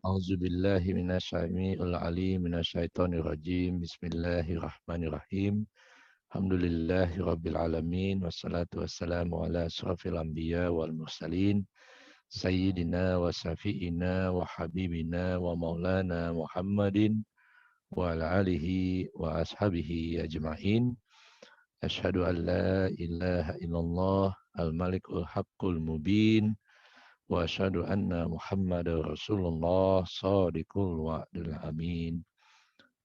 A'udzu billahi minasyaitonir alim minasyaitonir rajim. Bismillahirrahmanirrahim. Alhamdulillahi rabbil alamin wassalatu wassalamu ala asrafil anbiya wal mursalin sayyidina wa syafi'ina wa habibina wa maulana Muhammadin wa ala alihi wa ashabihi ajma'in. Asyhadu an la ilaha illallah al-malikul haqqul mubin. Wa asyhadu anna Muhammadar Rasulullah shadiqul wa'dil amin.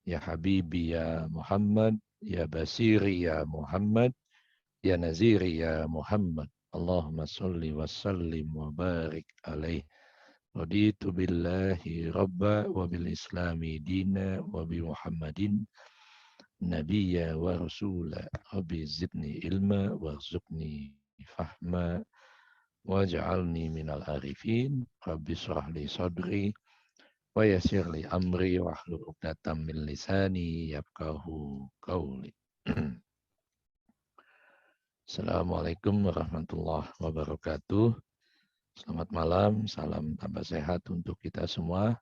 Ya Habibi ya Muhammad, ya Basiri ya Muhammad, ya Naziri ya Muhammad. Allahumma salli wa sallim wa barik alaih. Raditu billahi rabba wa bil islami dina wa bi Muhammadin nabiyya wa rasula. Rabbi zidni ilma warzuqni fahma waj'alni minal arifin. Rabbi shrah li sadri wa yassir li amri wahlul 'uqdatam min lisani yafqahu qawli. Assalamualaikum warahmatullahi wabarakatuh. Selamat malam, salam tambah sehat untuk kita semua.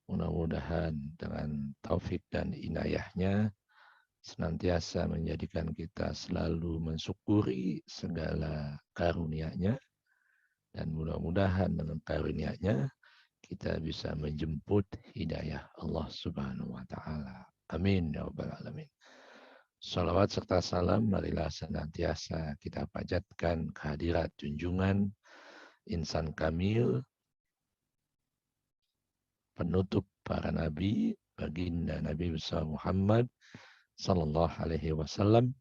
Mudah-mudahan dengan taufik dan inayahnya senantiasa menjadikan kita selalu mensyukuri segala karunia-Nya, dan mudah-mudahan dengan karunia-Nya kita bisa menjemput hidayah Allah Subhanahu wa taala. Amin ya rabbal alamin. Salawat serta salam marilah senantiasa kita panjatkan kehadirat junjungan insan kamil, penutup para nabi, baginda Nabi besar Muhammad sallallahu alaihi wasallam,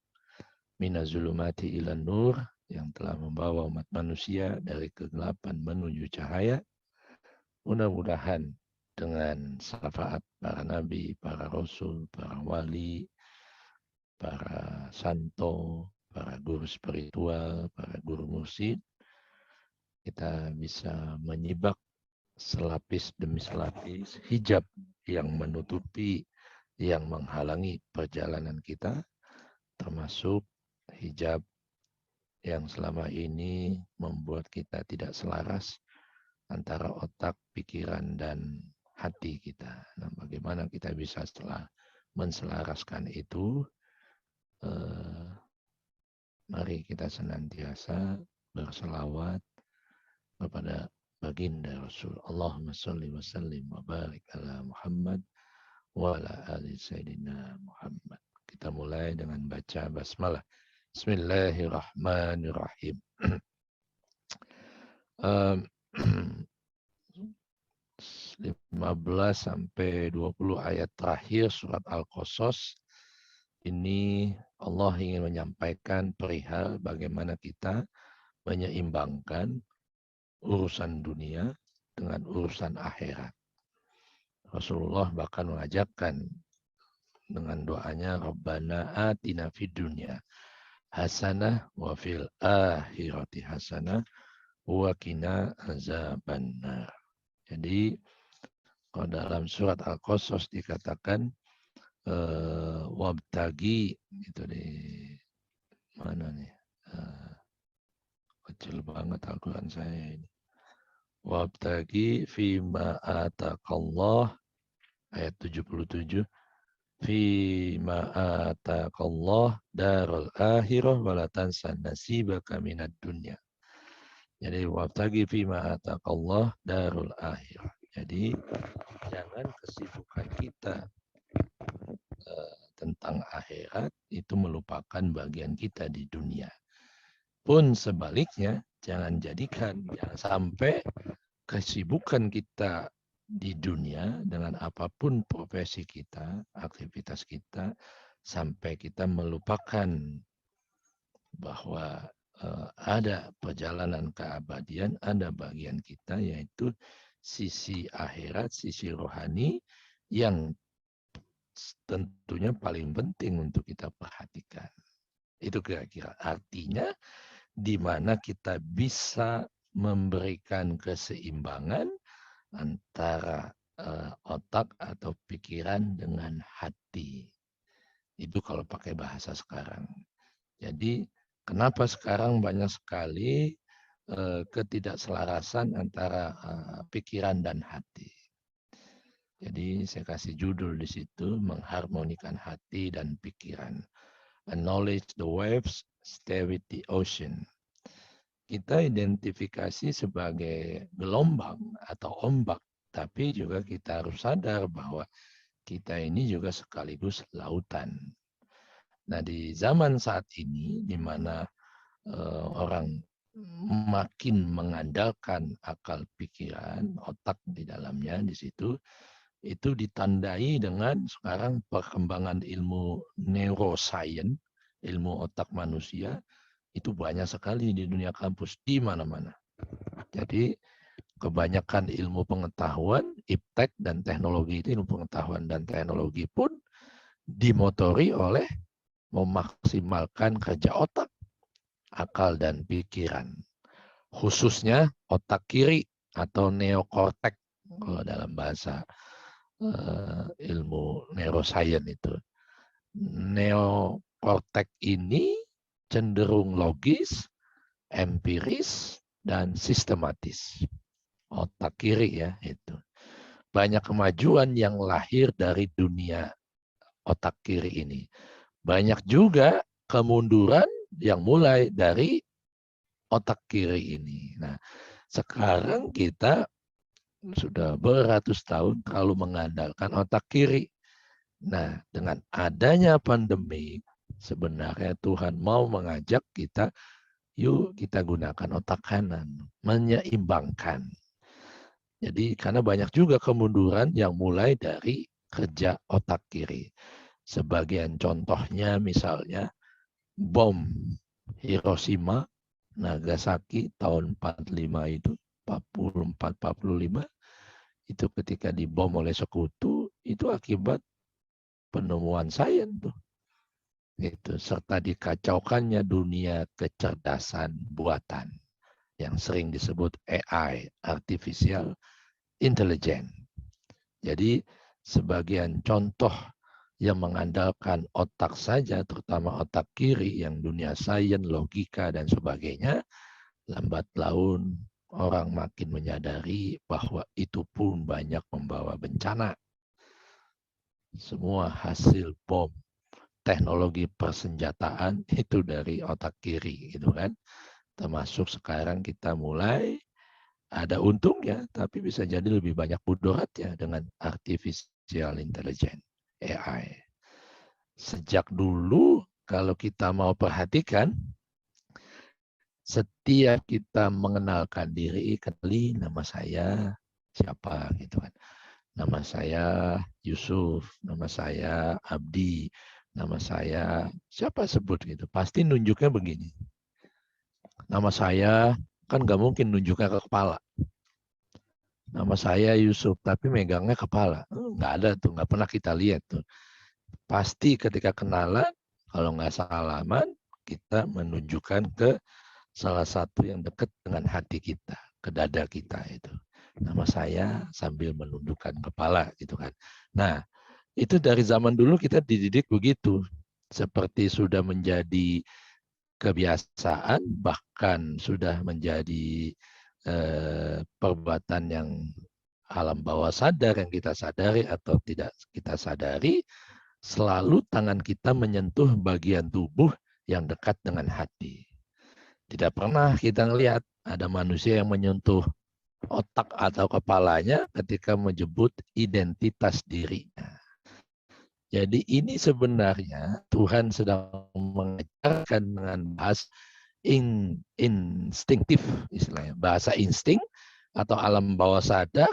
minazulumati ilan nur, yang telah membawa umat manusia dari kegelapan menuju cahaya. Mudah-mudahan dengan syafaat para nabi, para rasul, para wali, para santo, para guru spiritual, para guru mursyid, kita bisa menyibak selapis demi selapis hijab yang menutupi, yang menghalangi perjalanan kita, termasuk hijab yang selama ini membuat kita tidak selaras antara otak, pikiran, dan hati kita. Nah, bagaimana kita bisa setelah menselaraskan itu? Mari kita senantiasa berselawat kepada baginda Rasul. Allahumma salli wa sallim wa barik ala Muhammad wa ala ali Sayyidina Muhammad. Kita mulai dengan baca basmalah. Bismillahirrahmanirrahim. 15 sampai 20 ayat terakhir surat Al-Qasas ini Allah ingin menyampaikan perihal bagaimana kita menyeimbangkan urusan dunia dengan urusan akhirat. Rasulullah bahkan mengajarkan dengan doanya, Rabbana atina fid dunya hasanah wa fil akhirati hasanah wa qina azabannar. Jadi kalau dalam surat Al-Qasas dikatakan wabtagi, itu di mana nih? Kecil banget Al-Quran saya ini. Wabtagi fima ataqallah, ayat 77. Fima ataqallah darul akhirah walatansa nasibaka minad dunya. Jadi wabtagi fima ataqallah darul akhirah. Jadi jangan kesibukan kita tentang akhirat itu melupakan bagian kita di dunia. Pun sebaliknya, jangan sampai kesibukan kita di dunia dengan apapun profesi kita, aktivitas kita, sampai kita melupakan bahwa ada perjalanan keabadian, ada bagian kita, yaitu sisi akhirat, sisi rohani yang tentunya paling penting untuk kita perhatikan. Itu kira-kira artinya di mana kita bisa memberikan keseimbangan antara otak atau pikiran dengan hati. Itu kalau pakai bahasa sekarang. Jadi kenapa sekarang banyak sekali ketidakselarasan antara pikiran dan hati? Jadi saya kasih judul di situ, mengharmonikan hati dan pikiran. Acknowledge the waves, stay with the ocean. Kita identifikasi sebagai gelombang atau ombak, tapi juga kita harus sadar bahwa kita ini juga sekaligus lautan. Nah, di zaman saat ini, di mana orang makin mengandalkan akal pikiran, otak di dalamnya di situ, itu ditandai dengan sekarang perkembangan ilmu neuroscience, ilmu otak manusia, itu banyak sekali di dunia kampus, di mana-mana. Jadi kebanyakan ilmu pengetahuan, iptek dan teknologi itu ilmu pengetahuan dan teknologi pun dimotori oleh memaksimalkan kerja otak, akal dan pikiran. Khususnya otak kiri atau neokortek kalau dalam bahasa ilmu neuroscience itu. Neokortek ini cenderung logis, empiris, dan sistematis. Otak kiri ya itu. Banyak kemajuan yang lahir dari dunia otak kiri ini. Banyak juga kemunduran yang mulai dari otak kiri ini. Nah, sekarang kita sudah beratus tahun terlalu mengandalkan otak kiri. Nah, dengan adanya pandemi, sebenarnya Tuhan mau mengajak kita, yuk kita gunakan otak kanan, menyeimbangkan. Jadi karena banyak juga kemunduran yang mulai dari kerja otak kiri. Sebagian contohnya misalnya bom Hiroshima, Nagasaki tahun 45 itu, 44-45, itu ketika dibom oleh sekutu, itu akibat penemuan sains tuh. Itu, serta dikacaukannya dunia kecerdasan buatan yang sering disebut AI, Artificial Intelligence. Jadi sebagian contoh yang mengandalkan otak saja, terutama otak kiri yang dunia sains, logika, dan sebagainya, lambat laun orang makin menyadari bahwa itu pun banyak membawa bencana. Semua hasil bom, teknologi persenjataan itu dari otak kiri, gitu kan. Termasuk sekarang kita mulai ada untungnya, tapi bisa jadi lebih banyak mudaratnya dengan artificial intelligence, AI. Sejak dulu, kalau kita mau perhatikan, setiap kita mengenalkan diri, kenali nama saya siapa, gitu kan. Nama saya Yusuf, nama saya Abdi, nama saya siapa sebut gitu. Pasti nunjuknya begini. Nama saya kan nggak mungkin nunjuknya ke kepala. Nama saya Yusuf, tapi megangnya kepala. Nggak ada tuh, nggak pernah kita lihat tuh. Pasti ketika kenalan, kalau nggak salaman, kita menunjukkan ke salah satu yang dekat dengan hati kita, ke dada kita itu. Nama saya sambil menundukkan kepala gitu kan. Nah, itu dari zaman dulu kita dididik begitu. Seperti sudah menjadi kebiasaan, bahkan sudah menjadi perbuatan yang alam bawah sadar yang kita sadari atau tidak kita sadari, selalu tangan kita menyentuh bagian tubuh yang dekat dengan hati. Tidak pernah kita melihat ada manusia yang menyentuh otak atau kepalanya ketika menyebut identitas dirinya. Jadi ini sebenarnya Tuhan sedang mengajarkan dengan bahasa instinktif, istilahnya bahasa insting atau alam bawah sadar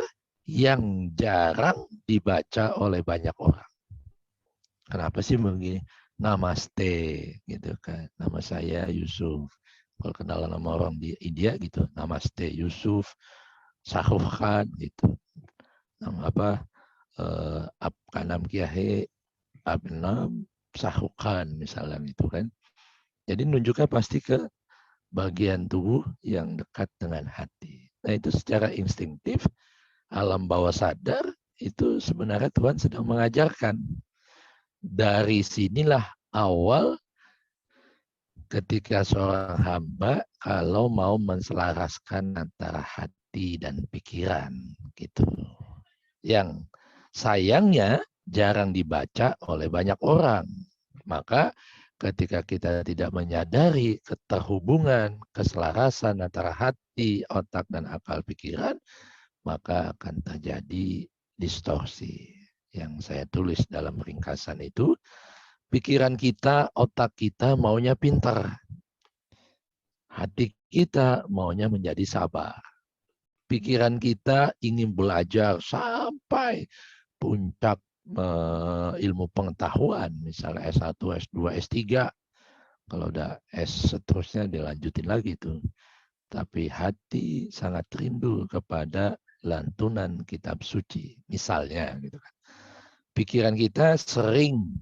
yang jarang dibaca oleh banyak orang. Kenapa sih begini? Namaste gitu kan. Nama saya Yusuf. Kalau kenalan sama orang di India gitu, Namaste Yusuf, Shahrukh Khan gitu. Nama apa? Kanam Kiahe Abnam Shahrukh Khan misalnya gitu kan. Jadi nunjuknya pasti ke bagian tubuh yang dekat dengan hati. Nah itu secara instinktif, alam bawah sadar, itu sebenarnya Tuhan sedang mengajarkan. Dari sinilah awal ketika seorang hamba kalau mau menselaraskan antara hati dan pikiran gitu. Yang Sayangnya jarang dibaca oleh banyak orang. Maka ketika kita tidak menyadari keterhubungan, keselarasan antara hati, otak, dan akal pikiran, maka akan terjadi distorsi. Yang saya tulis dalam ringkasan itu, pikiran kita, otak kita maunya pintar. Hati kita maunya menjadi sabar. Pikiran kita ingin belajar sampai puncak ilmu pengetahuan, misalnya S1, S2, S3. Kalau udah S seterusnya dilanjutin lagi tuh. Tapi hati sangat rindu kepada lantunan kitab suci, misalnya gitu kan. Pikiran kita sering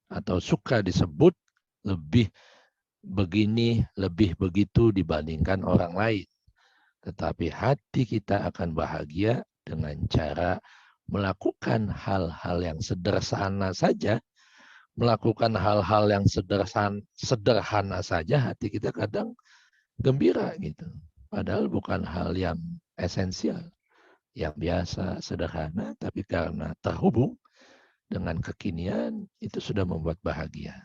atau suka disebut lebih begini, lebih begitu dibandingkan orang lain. Tetapi hati kita akan bahagia dengan cara melakukan hal-hal yang sederhana saja. Melakukan hal-hal yang sederhana saja, hati kita kadang gembira gitu. Padahal bukan hal yang esensial, yang biasa, sederhana, tapi karena terhubung dengan kekinian, itu sudah membuat bahagia.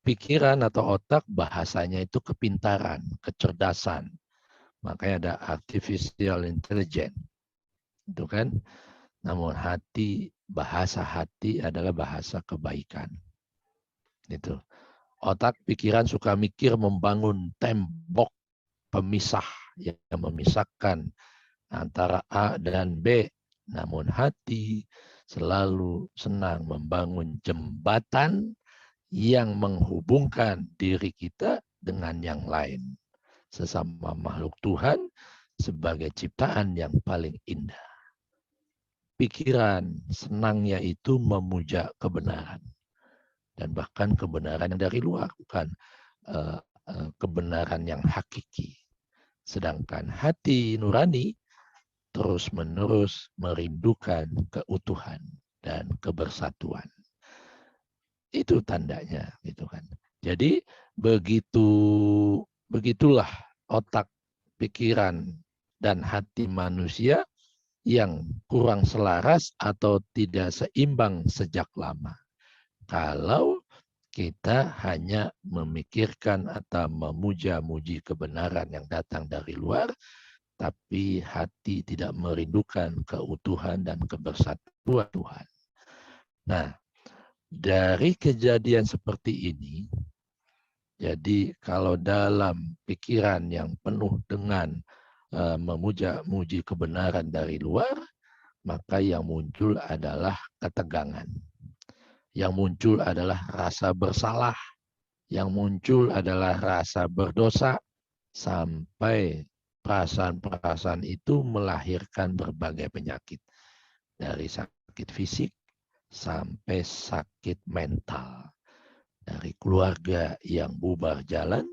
Pikiran atau otak bahasanya itu kepintaran, kecerdasan. Makanya ada artificial intelligence. Itu kan. Namun bahasa hati adalah bahasa kebaikan. Itu. Otak pikiran suka mikir membangun tembok pemisah yang memisahkan antara A dan B. Namun hati selalu senang membangun jembatan yang menghubungkan diri kita dengan yang lain. Sesama makhluk Tuhan sebagai ciptaan yang paling indah. Pikiran senangnya itu memuja kebenaran. Dan bahkan kebenaran yang dari luar, bukan kebenaran yang hakiki. Sedangkan hati nurani terus-menerus merindukan keutuhan dan kebersatuan. Itu tandanya, gitu kan. Jadi begitulah otak, pikiran, dan hati manusia yang kurang selaras atau tidak seimbang sejak lama. Kalau kita hanya memikirkan atau memuja-muji kebenaran yang datang dari luar, tapi hati tidak merindukan keutuhan dan kebersatuan Tuhan. Nah, dari kejadian seperti ini, jadi kalau dalam pikiran yang penuh dengan memuja-muji kebenaran dari luar, maka yang muncul adalah ketegangan. Yang muncul adalah rasa bersalah. Yang muncul adalah rasa berdosa. Sampai perasaan-perasaan itu melahirkan berbagai penyakit. Dari sakit fisik sampai sakit mental. Dari keluarga yang bubar jalan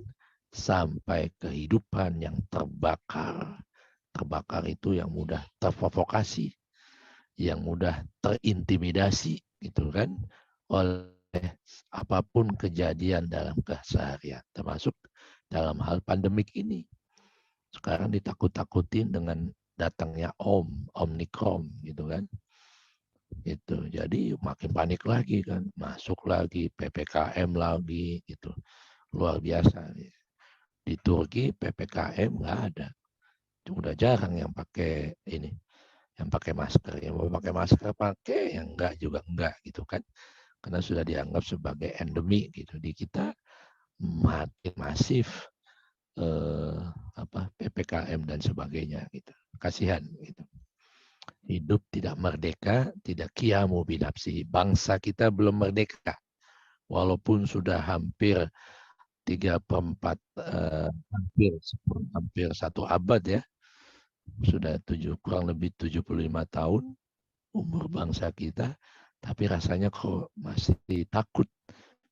sampai kehidupan yang terbakar. Terbakar itu yang mudah terprovokasi, yang mudah terintimidasi, gitu kan, oleh apapun kejadian dalam keseharian, termasuk dalam hal pandemik ini. Sekarang ditakut-takutin dengan datangnya Omikron, gitu kan. Itu jadi makin panik lagi kan, masuk lagi PPKM lagi, gitu. Luar biasa. Di Turki PPKM nggak ada. Udah jarang yang pakai ini, yang pakai masker. Yang mau pakai masker pakai, yang enggak juga enggak, gitu kan. Karena sudah dianggap sebagai endemi gitu. Di kita makin masif PPKM dan sebagainya gitu. Kasihan gitu. Hidup tidak merdeka, tidak qiyamu binafsi. Bangsa kita belum merdeka. Walaupun sudah hampir 3/4 hampir 1 abad ya. Sudah kurang lebih 75 tahun umur bangsa kita, tapi rasanya kok masih takut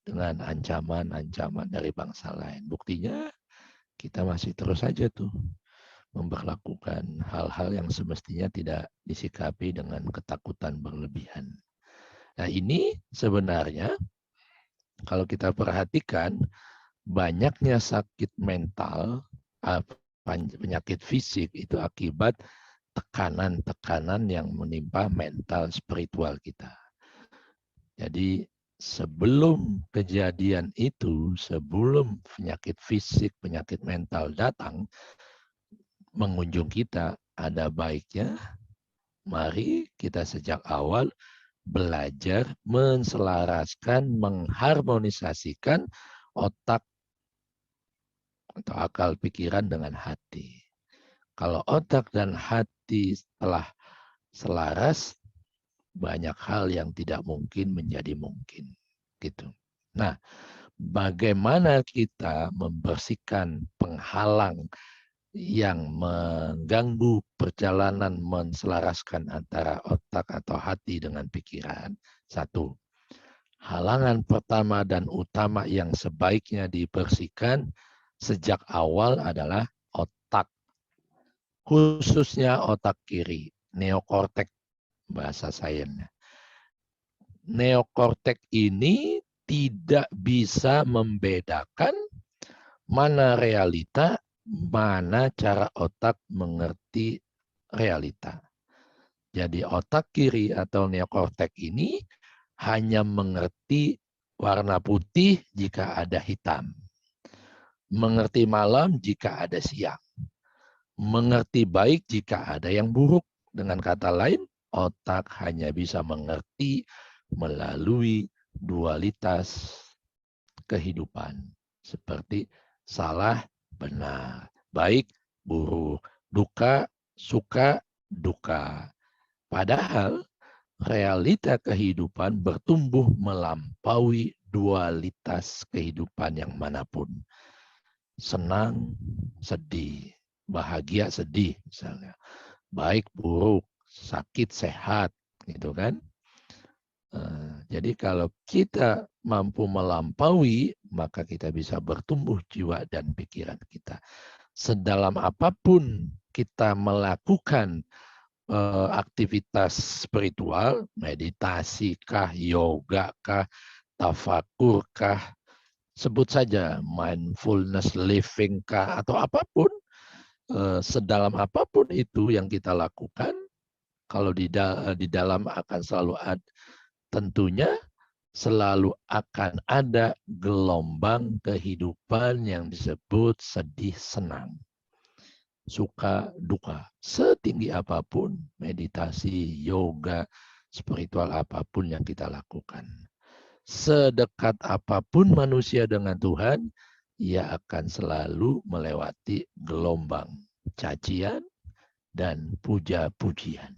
dengan ancaman-ancaman dari bangsa lain. Buktinya kita masih terus saja tuh memperlakukan hal-hal yang semestinya tidak disikapi dengan ketakutan berlebihan. Nah, ini sebenarnya kalau kita perhatikan banyaknya sakit mental, penyakit fisik itu akibat tekanan-tekanan yang menimpa mental spiritual kita. Jadi sebelum kejadian itu, sebelum penyakit fisik, penyakit mental datang mengunjung kita, ada baiknya mari kita sejak awal belajar menselaraskan, mengharmonisasikan otak atau akal pikiran dengan hati. Kalau otak dan hati telah selaras, banyak hal yang tidak mungkin menjadi mungkin. Gitu. Nah, bagaimana kita membersihkan penghalang yang mengganggu perjalanan menselaraskan antara otak atau hati dengan pikiran? Satu, halangan pertama dan utama yang sebaiknya dibersihkan sejak awal adalah otak, khususnya otak kiri, neokortek bahasa sainsnya. Neokortek ini tidak bisa membedakan mana realita, mana cara otak mengerti realita. Jadi otak kiri atau neokortek ini hanya mengerti warna putih jika ada hitam. Mengerti malam jika ada siang. Mengerti baik jika ada yang buruk. Dengan kata lain, otak hanya bisa mengerti melalui dualitas kehidupan. Seperti salah, benar, baik, buruk, duka, suka, duka. Padahal realita kehidupan bertumbuh melampaui dualitas kehidupan yang manapun. Senang, sedih, bahagia, sedih misalnya. Baik, buruk, sakit, sehat, gitu kan. Jadi kalau kita mampu melampaui, maka kita bisa bertumbuh jiwa dan pikiran kita. Sedalam apapun kita melakukan aktivitas spiritual, meditasi kah, yoga kah, tafakur kah, sebut saja mindfulness living kah, atau apapun, sedalam apapun itu yang kita lakukan, kalau di dalam akan selalu ada, tentunya selalu akan ada gelombang kehidupan yang disebut sedih senang, suka duka. Setinggi apapun meditasi, yoga, spiritual apapun yang kita lakukan. Sedekat apapun manusia dengan Tuhan, ia akan selalu melewati gelombang cacian dan puja-pujian.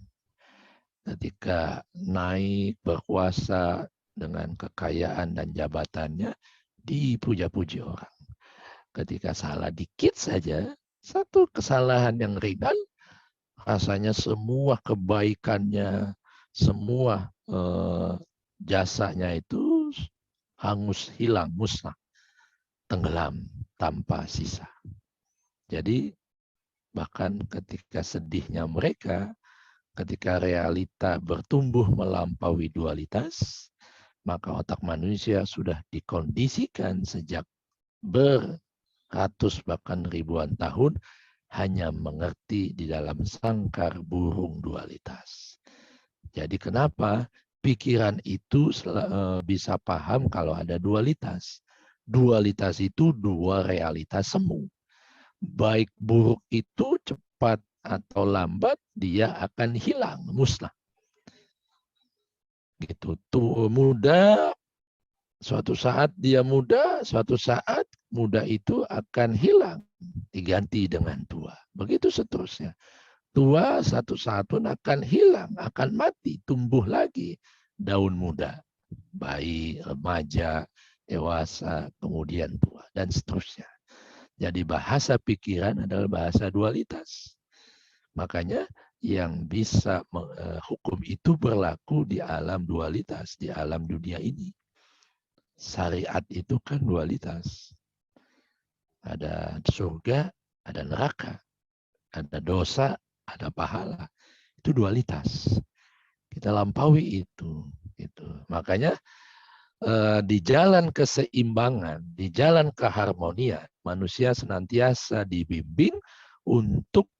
Ketika naik berkuasa dengan kekayaan dan jabatannya, dipuja-puji orang. Ketika salah dikit saja, satu kesalahan yang ringan, rasanya semua kebaikannya, semua jasanya itu hangus, hilang, musnah, tenggelam tanpa sisa. Jadi bahkan ketika sedihnya mereka, ketika realita bertumbuh melampaui dualitas, maka otak manusia sudah dikondisikan sejak beratus bahkan ribuan tahun hanya mengerti di dalam sangkar burung dualitas. Jadi kenapa pikiran itu bisa paham kalau ada dualitas? Dualitas itu dua realitas semu. Baik buruk itu cepat atau lambat dia akan hilang, musnah. Gitu. Tuh muda, suatu saat dia muda, suatu saat muda itu akan hilang, diganti dengan tua. Begitu seterusnya. Tua satu saat pun akan hilang, akan mati, tumbuh lagi daun muda, bayi, remaja, dewasa, kemudian tua, dan seterusnya. Jadi bahasa pikiran adalah bahasa dualitas. Makanya yang bisa hukum itu berlaku di alam dualitas, di alam dunia ini. Syariat itu kan dualitas. Ada surga, ada neraka. Ada dosa, ada pahala. Itu dualitas. Kita lampaui itu. Gitu. Makanya di jalan keseimbangan, di jalan keharmonian, manusia senantiasa dibimbing untuk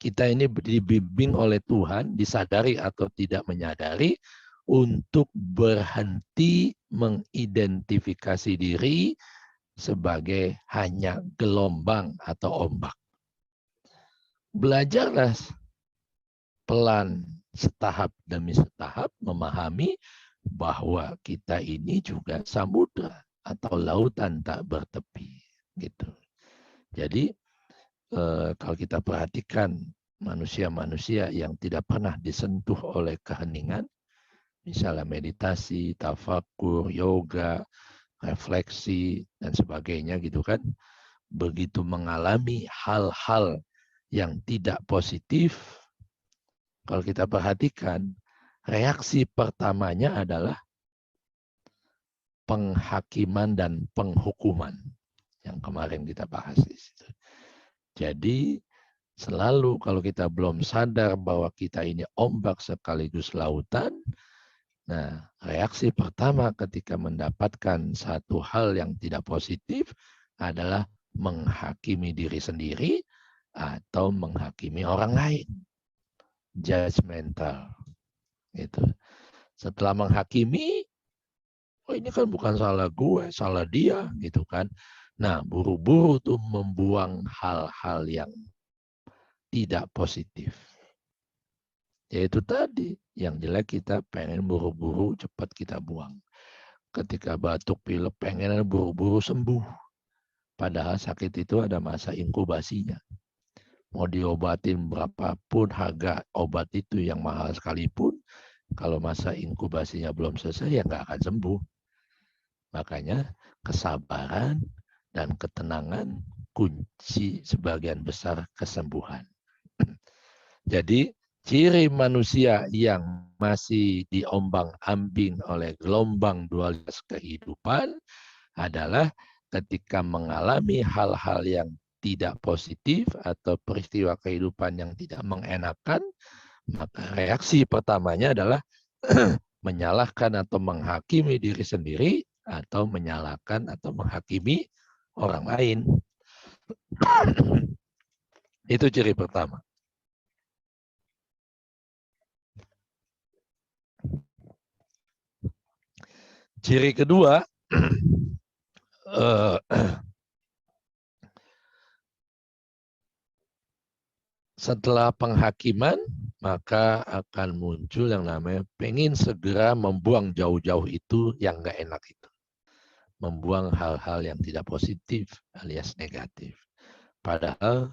Kita ini dibimbing oleh Tuhan, disadari atau tidak menyadari, untuk berhenti mengidentifikasi diri sebagai hanya gelombang atau ombak. Belajarlah pelan, setahap demi setahap memahami bahwa kita ini juga samudra atau lautan tak bertepi. Gitu. Jadi kalau kita perhatikan manusia-manusia yang tidak pernah disentuh oleh keheningan, misalnya meditasi, tafakur, yoga, refleksi, dan sebagainya gitu kan, begitu mengalami hal-hal yang tidak positif, kalau kita perhatikan, reaksi pertamanya adalah penghakiman dan penghukuman yang kemarin kita bahas di situ. Jadi selalu kalau kita belum sadar bahwa kita ini ombak sekaligus lautan, nah reaksi pertama ketika mendapatkan satu hal yang tidak positif adalah menghakimi diri sendiri atau menghakimi orang lain. Judgmental. Gitu. Setelah menghakimi, oh ini kan bukan salah gue, salah dia, gitu kan. Nah, buru-buru tuh membuang hal-hal yang tidak positif. Yaitu tadi, yang jelek kita pengen buru-buru cepat kita buang. Ketika batuk pilek pengen buru-buru sembuh. Padahal sakit itu ada masa inkubasinya. Mau diobatin berapapun harga obat itu yang mahal sekalipun, kalau masa inkubasinya belum selesai ya nggak akan sembuh. Makanya kesabaran dan ketenangan kunci sebagian besar kesembuhan. Jadi ciri manusia yang masih diombang-ambing oleh gelombang dualitas kehidupan adalah ketika mengalami hal-hal yang tidak positif atau peristiwa kehidupan yang tidak mengenakan, maka reaksi pertamanya adalah menyalahkan atau menghakimi diri sendiri atau menyalahkan atau menghakimi orang lain. Itu ciri pertama. Ciri kedua, setelah penghakiman, maka akan muncul yang namanya pengen segera membuang jauh-jauh itu yang nggak enak itu. Membuang hal-hal yang tidak positif alias negatif. Padahal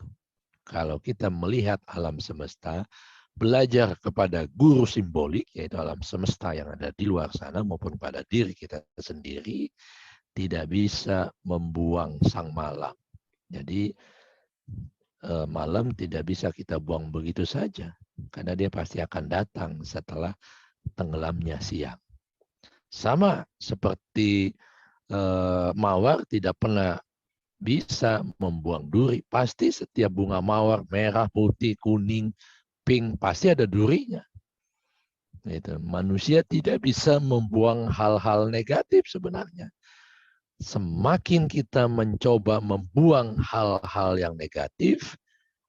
kalau kita melihat alam semesta, belajar kepada guru simbolik, yaitu alam semesta yang ada di luar sana maupun pada diri kita sendiri, tidak bisa membuang sang malam. Jadi malam tidak bisa kita buang begitu saja, karena dia pasti akan datang setelah tenggelamnya siang. Sama seperti mawar tidak pernah bisa membuang duri. Pasti setiap bunga mawar merah, putih, kuning, pink, pasti ada durinya. Itu. Manusia tidak bisa membuang hal-hal negatif sebenarnya. Semakin kita mencoba membuang hal-hal yang negatif,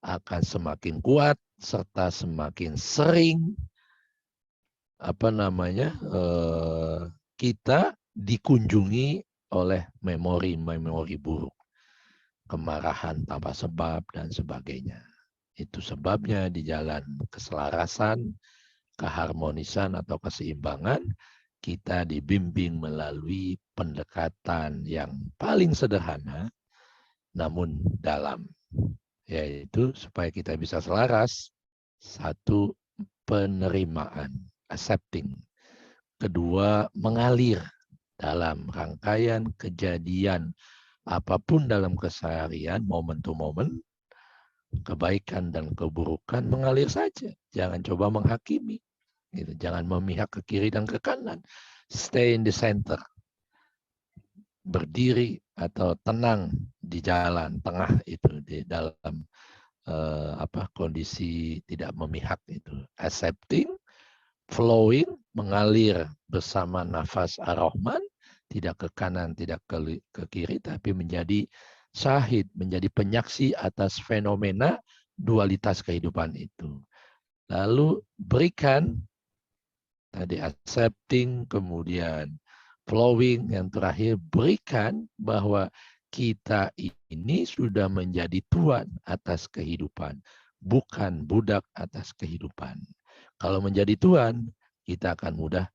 akan semakin kuat serta semakin sering kita dikunjungi oleh memori-memori buruk, kemarahan tanpa sebab dan sebagainya. Itu sebabnya di jalan keselarasan, keharmonisan atau keseimbangan, kita dibimbing melalui pendekatan yang paling sederhana namun dalam, yaitu supaya kita bisa selaras. Satu, penerimaan, accepting. Kedua, mengalir dalam rangkaian kejadian apapun dalam keseharian, moment to moment, kebaikan dan keburukan mengalir saja. Jangan coba menghakimi. Gitu. Jangan memihak ke kiri dan ke kanan. Stay in the center. Berdiri atau tenang di jalan tengah itu, di dalam kondisi tidak memihak itu. Accepting, flowing, mengalir bersama nafas ar-Rahman, tidak ke kanan, tidak ke kiri, tapi menjadi syahid, menjadi penyaksi atas fenomena dualitas kehidupan itu. Lalu berikan, tadi accepting, kemudian flowing, yang terakhir berikan bahwa kita ini sudah menjadi tuan atas kehidupan, bukan budak atas kehidupan. Kalau menjadi tuan, kita akan mudah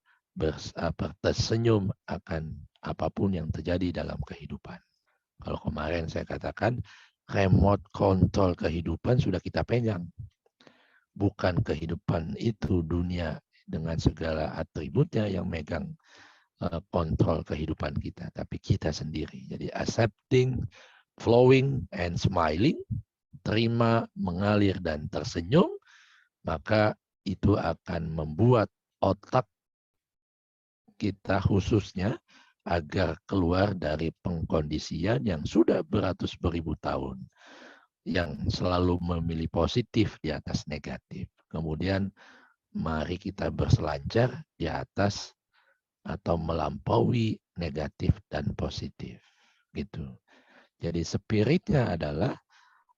tersenyum akan apapun yang terjadi dalam kehidupan. Kalau kemarin saya katakan, remote kontrol kehidupan sudah kita pegang. Bukan kehidupan itu dunia dengan segala atributnya yang megang kontrol kehidupan kita, tapi kita sendiri. Jadi accepting, flowing, and smiling, terima, mengalir, dan tersenyum, maka itu akan membuat otak kita khususnya agar keluar dari pengkondisian yang sudah beratus beribu tahun, yang selalu memilih positif di atas negatif. Kemudian mari kita berselancar di atas atau melampaui negatif dan positif. Gitu. Jadi spiritnya adalah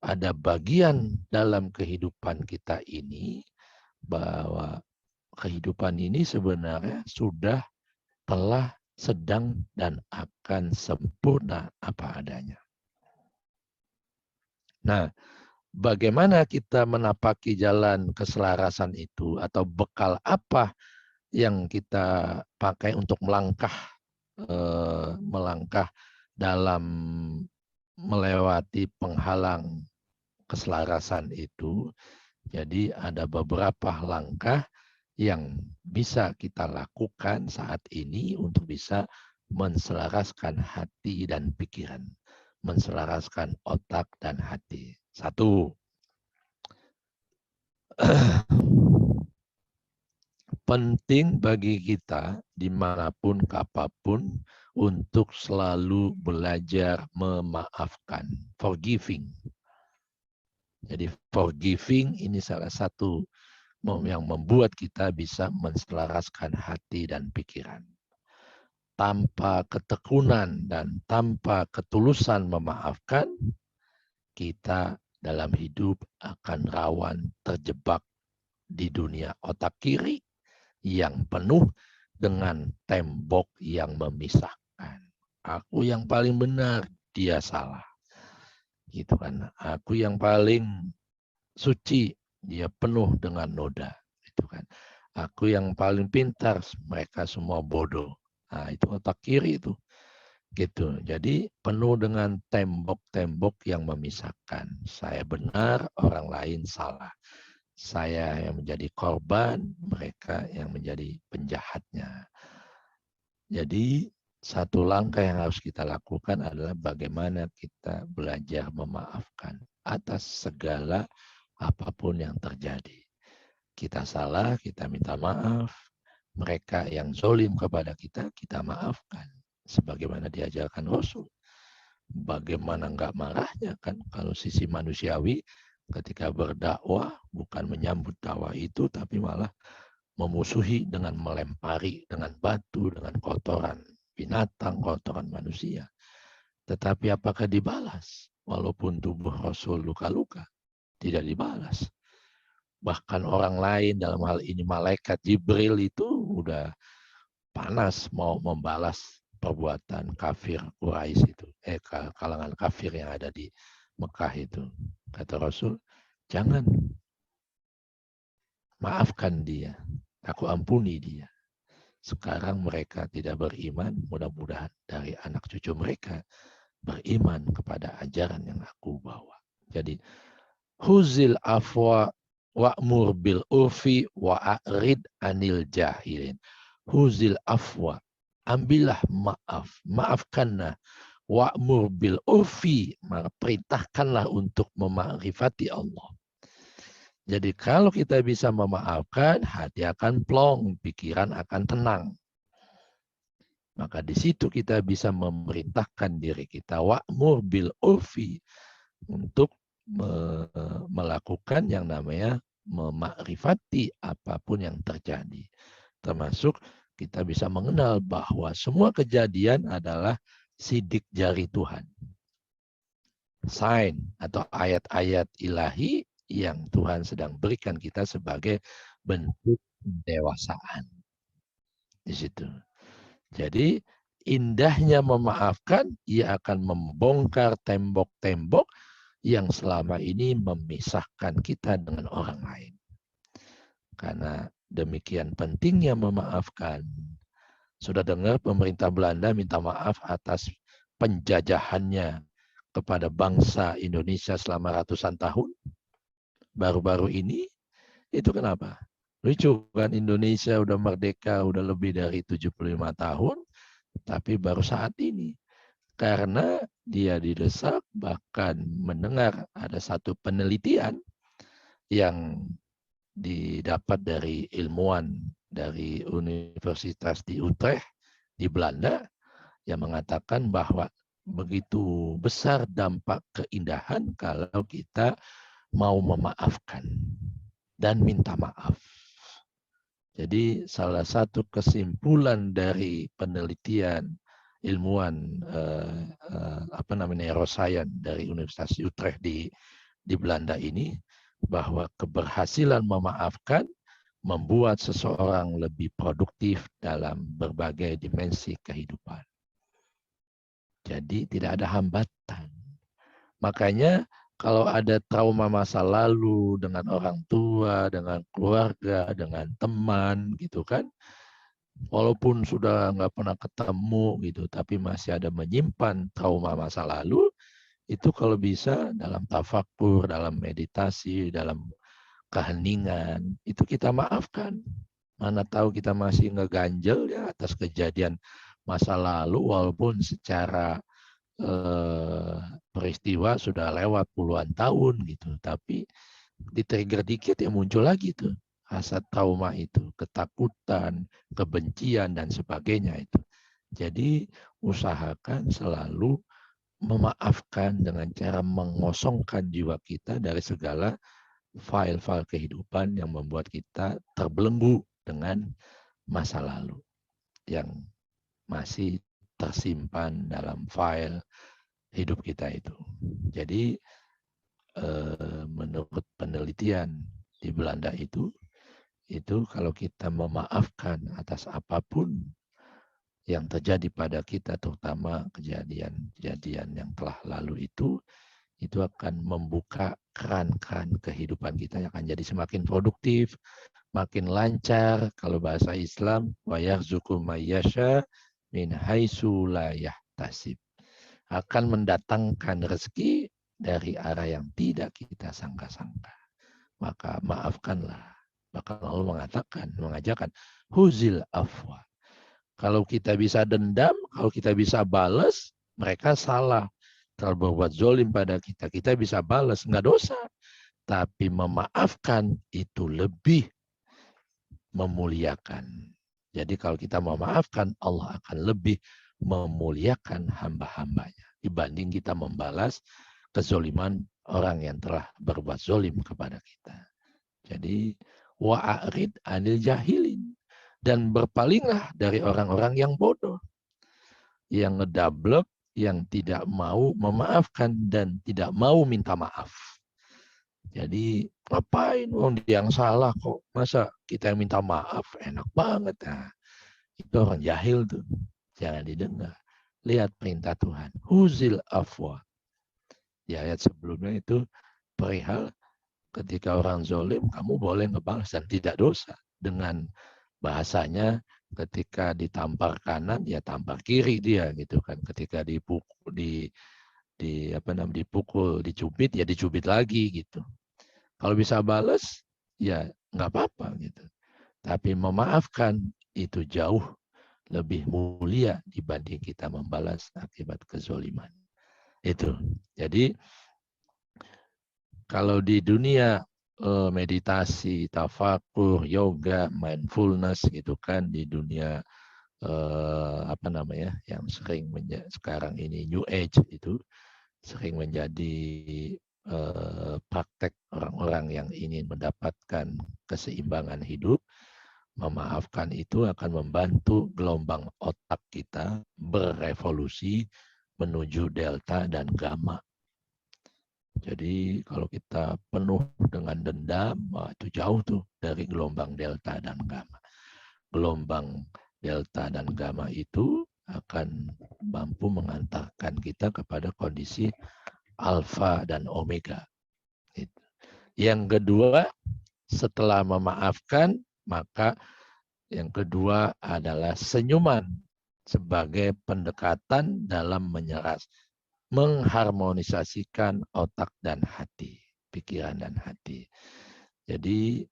ada bagian dalam kehidupan kita ini bahwa kehidupan ini sebenarnya sudah, telah, sedang, dan akan sempurna apa adanya. Nah, bagaimana kita menapaki jalan keselarasan itu, atau bekal apa yang kita pakai untuk melangkah dalam melewati penghalang keselarasan itu. Jadi ada beberapa langkah yang bisa kita lakukan saat ini untuk bisa menselaraskan hati dan pikiran, menselaraskan otak dan hati. Satu, penting bagi kita dimanapun kapapun untuk selalu belajar memaafkan, forgiving. Jadi forgiving ini salah satu yang membuat kita bisa menselaraskan hati dan pikiran. Tanpa ketekunan dan tanpa ketulusan memaafkan, kita dalam hidup akan rawan terjebak di dunia otak kiri yang penuh dengan tembok yang memisahkan. Aku yang paling benar, dia salah. Gitu kan. Aku yang paling suci, dia penuh dengan noda. Itu kan. Aku yang paling pintar, mereka semua bodoh. Nah, itu otak kiri itu. Gitu. Jadi penuh dengan tembok-tembok yang memisahkan. Saya benar, orang lain salah. Saya yang menjadi korban, mereka yang menjadi penjahatnya. Jadi satu langkah yang harus kita lakukan adalah bagaimana kita belajar memaafkan atas segala apapun yang terjadi. Kita salah, kita minta maaf. Mereka yang zalim kepada kita, kita maafkan. Sebagaimana diajarkan Rasul. Bagaimana enggak marahnya kan kalau sisi manusiawi ketika berdakwah bukan menyambut dakwah itu, tapi malah memusuhi dengan melempari dengan batu, dengan kotoran binatang, kotoran manusia. Tetapi apakah dibalas? Walaupun tubuh Rasul luka-luka, tidak dibalas. Bahkan orang lain, dalam hal ini malaikat Jibril itu udah panas mau membalas perbuatan kafir Quraisy itu. Kalangan kafir yang ada di Mekah itu. Kata Rasul, jangan, maafkan dia. Aku ampuni dia. Sekarang mereka tidak beriman, mudah-mudahan dari anak cucu mereka beriman kepada ajaran yang aku bawa. Jadi, huzil afwa wa'mur bil urfi wa'arid anil jahilin. Huzil afwa, ambillah maaf, maafkanlah. Wa'mur bil urfi, maka perintahkanlah untuk memakrifati Allah. Jadi kalau kita bisa memaafkan, hati akan plong, pikiran akan tenang. Maka di situ kita bisa memerintahkan diri kita wa'mur bil urfi untuk melakukan yang namanya memakrifati apapun yang terjadi. Termasuk kita bisa mengenal bahwa semua kejadian adalah sidik jari Tuhan. Sign atau ayat-ayat ilahi yang Tuhan sedang berikan kita sebagai bentuk pendewasaan. Di situ. Jadi indahnya memaafkan, ia akan membongkar tembok-tembok yang selama ini memisahkan kita dengan orang lain. Karena demikian pentingnya memaafkan. Sudah dengar pemerintah Belanda minta maaf atas penjajahannya kepada bangsa Indonesia selama ratusan tahun? Baru-baru ini, itu kenapa? Lucu kan, Indonesia udah merdeka, udah lebih dari 75 tahun, tapi baru saat ini. Karena dia didesak, bahkan mendengar ada satu penelitian yang didapat dari ilmuwan dari Universitas di Utrecht di Belanda yang mengatakan bahwa begitu besar dampak keindahan kalau kita mau memaafkan dan minta maaf. Jadi salah satu kesimpulan dari penelitian ilmuwan neuroscience dari Universitas Utrecht di Belanda ini, bahwa keberhasilan memaafkan membuat seseorang lebih produktif dalam berbagai dimensi kehidupan. Jadi tidak ada hambatan. Makanya kalau ada trauma masa lalu dengan orang tua, dengan keluarga, dengan teman, gitu kan, walaupun sudah nggak pernah ketemu gitu, tapi masih ada menyimpan trauma masa lalu, itu kalau bisa dalam tafakur, dalam meditasi, dalam keheningan, itu kita maafkan. Mana tahu kita masih ngeganjel ya atas kejadian masa lalu, walaupun secara peristiwa sudah lewat puluhan tahun gitu, tapi di-trigger dikit ya muncul lagi tuh rasa trauma itu, ketakutan, kebencian dan sebagainya itu. Jadi usahakan selalu memaafkan dengan cara mengosongkan jiwa kita dari segala file-file kehidupan yang membuat kita terbelenggu dengan masa lalu yang masih tersimpan dalam file hidup kita itu. Jadi menurut penelitian di Belanda itu kalau kita memaafkan atas apapun yang terjadi pada kita, terutama kejadian-kejadian yang telah lalu itu akan membuka keran-keran kehidupan kita yang akan jadi semakin produktif, makin lancar. Kalau bahasa Islam, wa yarzuqu mayyasha min haitsu la yahtasib. Akan mendatangkan rezeki dari arah yang tidak kita sangka-sangka. Maka maafkanlah. Maka Allah mengajarkan huzil afwa. Kalau kita bisa dendam, kalau kita bisa balas, mereka salah. Kalau berbuat zolim pada kita, kita bisa balas, nggak dosa. Tapi memaafkan itu lebih memuliakan. Jadi kalau kita memaafkan, Allah akan lebih memuliakan hamba-hambanya dibanding kita membalas kezoliman orang yang telah berbuat zolim kepada kita. Jadi wa'arid anil jahilin, dan berpalinglah dari orang-orang yang bodoh, yang ngedablek, yang tidak mau memaafkan dan tidak mau minta maaf. Jadi ngapain orang yang salah kok, masa kita yang minta maaf, enak banget. Nah, itu orang jahil tuh, jangan didengar. Lihat perintah Tuhan, huzil afwa. Di ayat sebelumnya itu perihal ketika orang zolim, kamu boleh ngebalas dan tidak dosa. Dengan bahasanya ketika ditampar kanan, ya tampar kiri dia gitu kan. Ketika dipukul, dipukul, dicubit, ya dicubit lagi gitu. Kalau bisa balas, ya nggak apa-apa gitu. Tapi memaafkan itu jauh lebih mulia dibanding kita membalas akibat kezoliman. Itu. Jadi kalau di dunia meditasi, tafakur, yoga, mindfulness gitu kan, di dunia yang sering sekarang ini New Age itu sering menjadi praktek orang-orang yang ingin mendapatkan keseimbangan hidup. Memaafkan itu akan membantu gelombang otak kita berevolusi menuju delta dan gamma. Jadi kalau kita penuh dengan dendam, itu jauh tuh dari gelombang delta dan gamma. Gelombang delta dan gamma itu akan mampu mengantarkan kita kepada kondisi alfa dan omega. Yang kedua, setelah memaafkan, maka yang kedua adalah senyuman sebagai pendekatan dalam mengharmonisasikan otak dan hati, pikiran dan hati. Jadi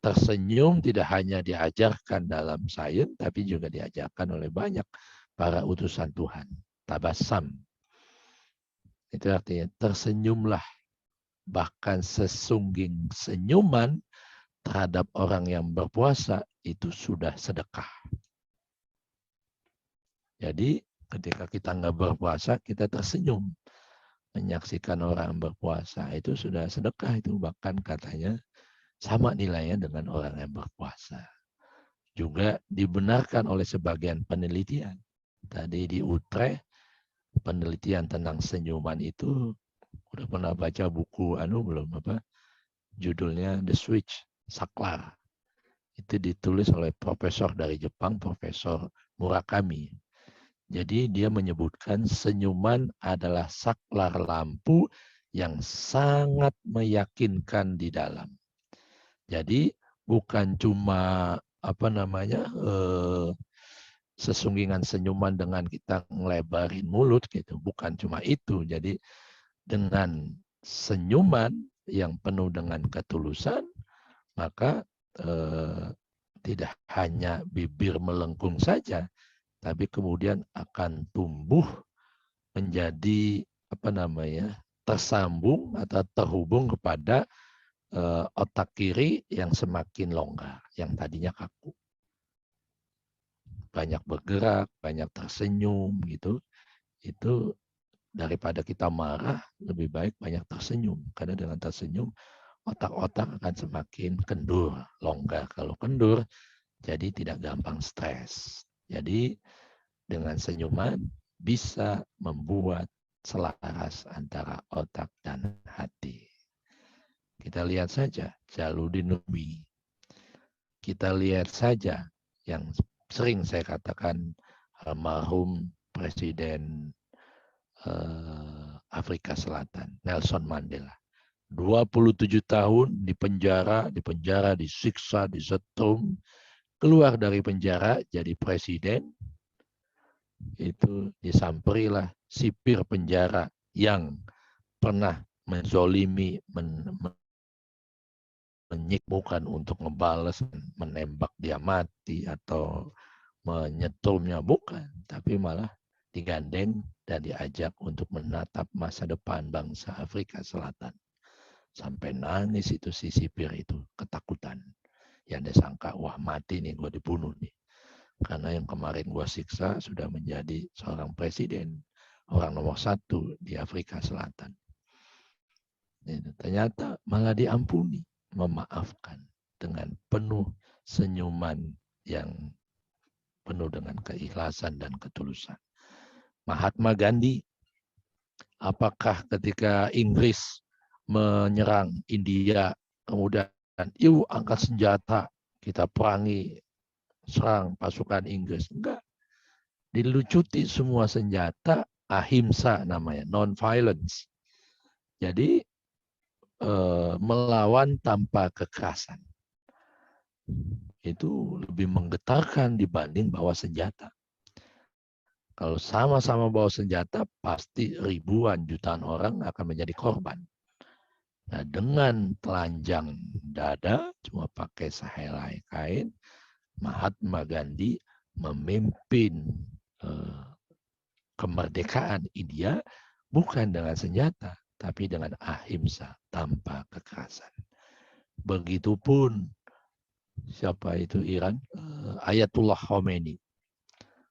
tersenyum tidak hanya diajarkan dalam sains, tapi juga diajarkan oleh banyak para utusan Tuhan. Tabassam. Itu artinya tersenyumlah. Bahkan sesungging senyuman terhadap orang yang berpuasa itu sudah sedekah. Jadi ketika kita nggak berpuasa, kita tersenyum. Menyaksikan orang berpuasa itu sudah sedekah itu. Bahkan katanya sama nilainya dengan orang yang berpuasa. Juga dibenarkan oleh sebagian penelitian. Tadi di Utrecht, penelitian tentang senyuman itu, udah pernah baca buku belum apa? Judulnya The Switch, Saklar. Itu ditulis oleh profesor dari Jepang, Profesor Murakami. Jadi dia menyebutkan senyuman adalah saklar lampu yang sangat meyakinkan di dalam. Jadi bukan cuma sesungguhan senyuman dengan kita ngelebarin mulut gitu, bukan cuma itu. Jadi dengan senyuman yang penuh dengan ketulusan, maka tidak hanya bibir melengkung saja, tapi kemudian akan tumbuh menjadi tersambung atau terhubung kepada otak kiri yang semakin longgar, yang tadinya kaku. Banyak bergerak, banyak tersenyum gitu. Itu daripada kita marah, lebih baik banyak tersenyum. Karena dengan tersenyum, otak-otak akan semakin kendur, longgar. Kalau kendur, jadi tidak gampang stres. Jadi dengan senyuman bisa membuat selaras antara otak dan hati. Kita lihat saja Jaludin Numi. Kita lihat saja yang sering saya katakan almarhum Presiden Afrika Selatan, Nelson Mandela. 27 tahun di penjara, disiksa, disetrum, keluar dari penjara jadi presiden, itu disamperilah sipir penjara yang pernah menzolimi, menyikmukan untuk ngebales, menembak dia mati atau menyetrumnya, bukan, tapi malah digandeng dan diajak untuk menatap masa depan bangsa Afrika Selatan. Sampai nangis itu si sipir itu, ketakutan. Yang dia sangka, wah mati nih, gue dibunuh nih. Karena yang kemarin gue siksa sudah menjadi seorang presiden, orang nomor 1 di Afrika Selatan. Ternyata malah diampuni, memaafkan dengan penuh senyuman yang penuh dengan keikhlasan dan ketulusan. Mahatma Gandhi, apakah ketika Inggris menyerang India, kemudian yuk angkat senjata, kita perangi, serang pasukan Inggris? Enggak. Dilucuti semua senjata, ahimsa namanya, non-violence. Jadi melawan tanpa kekerasan. Itu lebih menggetarkan dibanding bawa senjata. Kalau sama-sama bawa senjata, pasti ribuan jutaan orang akan menjadi korban. Nah, dengan telanjang dada, cuma pakai sehelai kain, Mahatma Gandhi memimpin kemerdekaan India bukan dengan senjata, tapi dengan ahimsa, tanpa kekerasan. Begitupun siapa itu Iran? Ayatullah Khomeini.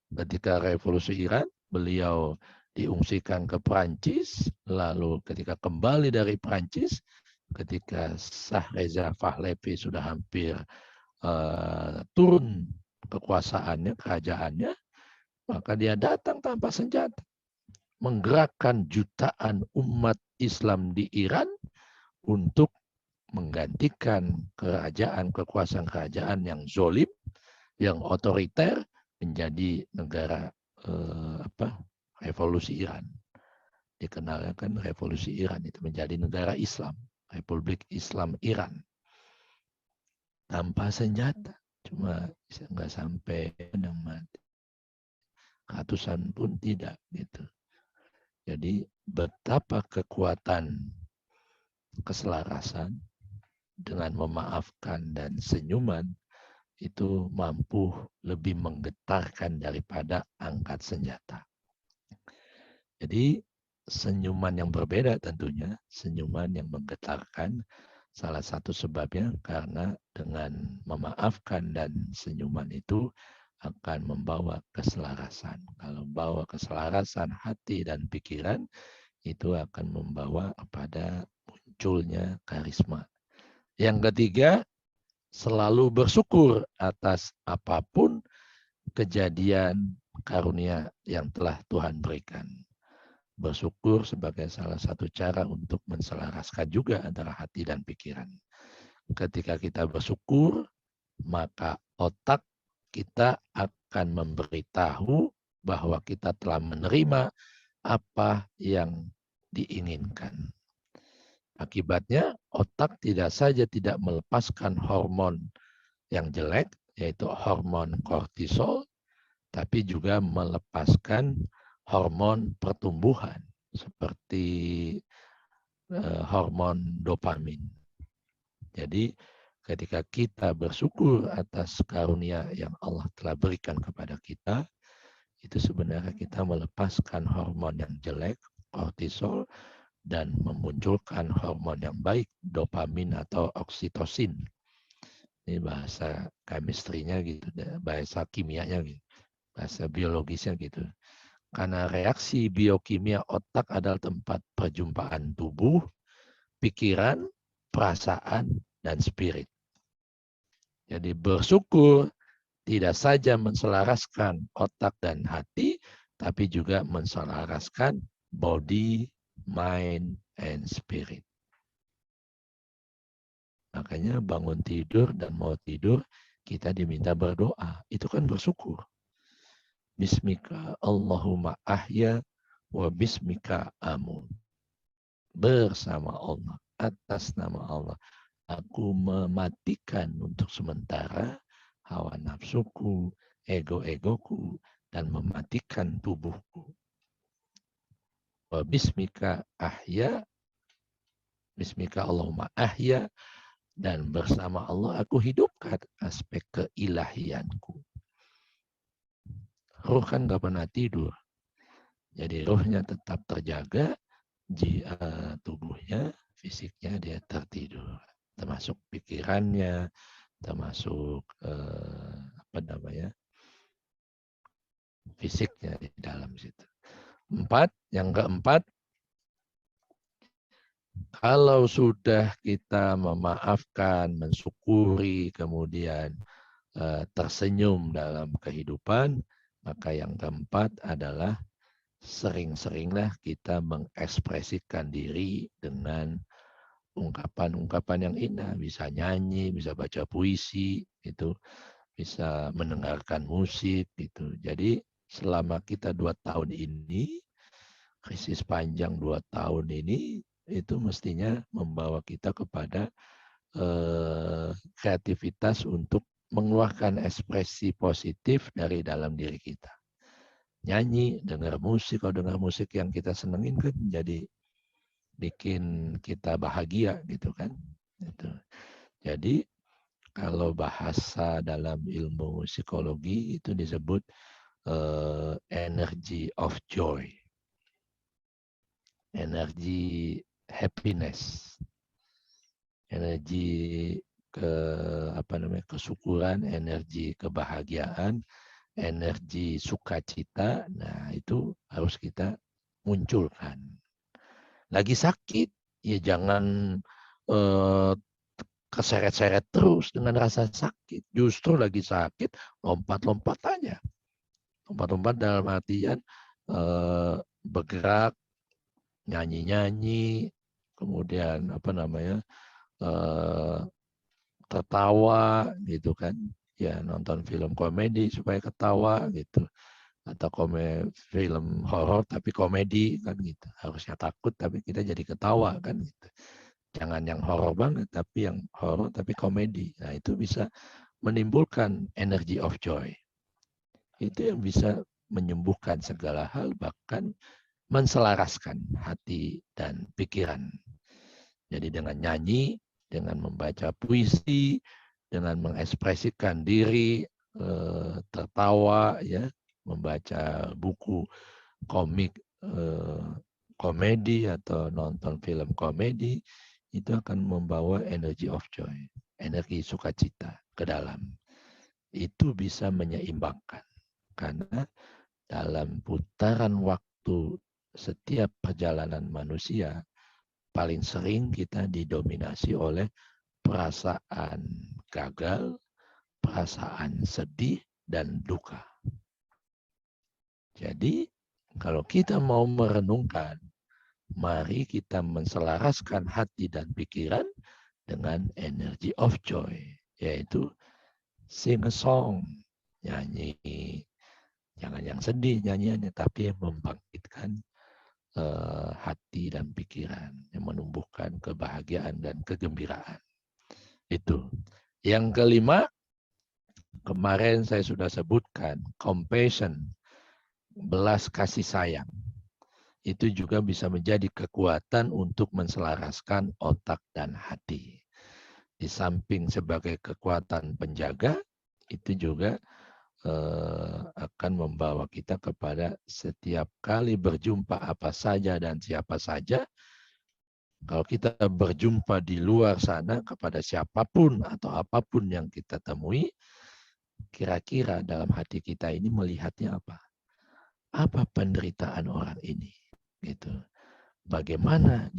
Ketika revolusi Iran, beliau diungsikan ke Perancis, lalu ketika kembali dari Perancis, ketika Shah Reza Pahlavi sudah hampir turun kekuasaannya, kerajaannya, maka dia datang tanpa senjata. menggerakkan jutaan umat Islam di Iran untuk menggantikan kekuasaan kerajaan yang zolim, yang otoriter, menjadi negara revolusi Iran. Dikenalkan revolusi Iran itu menjadi negara Islam, Republik Islam Iran, tanpa senjata, cuma nggak sampai yang mati, ratusan pun tidak gitu. Jadi betapa kekuatan keselarasan dengan memaafkan dan senyuman itu mampu lebih menggetarkan daripada angkat senjata. Jadi senyuman yang berbeda tentunya, senyuman yang menggetarkan, salah satu sebabnya karena dengan memaafkan dan senyuman itu akan membawa keselarasan. Kalau membawa keselarasan hati dan pikiran, itu akan membawa kepada munculnya karisma. Yang ketiga, selalu bersyukur atas apapun kejadian karunia yang telah Tuhan berikan. Bersyukur sebagai salah satu cara untuk menselaraskan juga antara hati dan pikiran. Ketika kita bersyukur, maka otak kita akan memberitahu bahwa kita telah menerima apa yang diinginkan. Akibatnya, otak tidak saja tidak melepaskan hormon yang jelek, yaitu hormon kortisol, tapi juga melepaskan hormon pertumbuhan seperti hormon dopamin. Jadi ketika kita bersyukur atas karunia yang Allah telah berikan kepada kita, itu sebenarnya kita melepaskan hormon yang jelek, kortisol, dan memunculkan hormon yang baik, dopamin atau oksitosin. Ini bahasa chemistry-nya gitu, bahasa kimianya gitu, bahasa biologisnya gitu. Karena reaksi biokimia otak adalah tempat perjumpaan tubuh, pikiran, perasaan, dan spirit. Jadi bersyukur tidak saja menselaraskan otak dan hati, tapi juga menselaraskan body, mind, and spirit. Makanya bangun tidur dan mau tidur, kita diminta berdoa. Itu kan bersyukur. Bismika Allahumma ahya wa bismika amun. Bersama Allah, atas nama Allah, aku mematikan untuk sementara hawa nafsuku, ego-egoku, dan mematikan tubuhku. Wa bismika ahya, bismika Allahumma ahya, dan bersama Allah aku hidupkan aspek keilahianku. Ruh kan gak pernah tidur. Jadi ruhnya tetap terjaga, tubuhnya, fisiknya dia tertidur. Termasuk pikirannya, termasuk fisiknya di dalam situ. Yang keempat, kalau sudah kita memaafkan, mensyukuri, kemudian tersenyum dalam kehidupan, maka yang keempat adalah sering-seringlah kita mengekspresikan diri dengan ungkapan-ungkapan yang indah. Bisa nyanyi, bisa baca puisi, gitu, bisa mendengarkan musik, gitu. Jadi selama kita 2 tahun ini, krisis panjang 2 tahun ini, itu mestinya membawa kita kepada kreativitas untuk mengeluarkan ekspresi positif dari dalam diri kita. Nyanyi, dengar musik, kalau dengar musik yang kita senengin kan jadi bikin kita bahagia gitu kan. Gitu. Jadi kalau bahasa dalam ilmu psikologi itu disebut energy of joy, energi happiness, energi kesyukuran, energi kebahagiaan, energi sukacita. Nah, itu harus kita munculkan. Lagi sakit, ya jangan keseret-seret terus dengan rasa sakit. Justru lagi sakit, lompat-lompat aja. Lompat-lompat dalam artian bergerak, nyanyi-nyanyi, kemudian tertawa gitu kan. Ya nonton film komedi supaya ketawa gitu. Atau film horor tapi komedi kan gitu. Harusnya takut tapi kita jadi ketawa kan gitu. Jangan yang horor banget tapi yang horor tapi komedi. Nah, itu bisa menimbulkan energy of joy. Itu yang bisa menyembuhkan segala hal, bahkan menselaraskan hati dan pikiran. Jadi dengan nyanyi, dengan membaca puisi, dengan mengekspresikan diri, tertawa, ya, membaca buku komik komedi atau nonton film komedi, itu akan membawa energy of joy, energi sukacita ke dalam. Itu bisa menyeimbangkan. Karena dalam putaran waktu setiap perjalanan manusia, paling sering kita didominasi oleh perasaan gagal, perasaan sedih, dan duka. Jadi, kalau kita mau merenungkan, mari kita menselaraskan hati dan pikiran dengan energy of joy, yaitu sing a song, nyanyi. Jangan yang sedih nyanyiannya, tapi yang membangkitkan hati dan pikiran, yang menumbuhkan kebahagiaan dan kegembiraan. Itu. Yang kelima, kemarin saya sudah sebutkan, compassion, belas kasih sayang. Itu juga bisa menjadi kekuatan untuk menselaraskan otak dan hati. Di samping sebagai kekuatan penjaga, itu juga akan membawa kita kepada setiap kali berjumpa apa saja dan siapa saja. Kalau kita berjumpa di luar sana kepada siapapun atau apapun yang kita temui, kira-kira dalam hati kita ini melihatnya apa? Apa penderitaan orang ini? Gitu. Bagaimana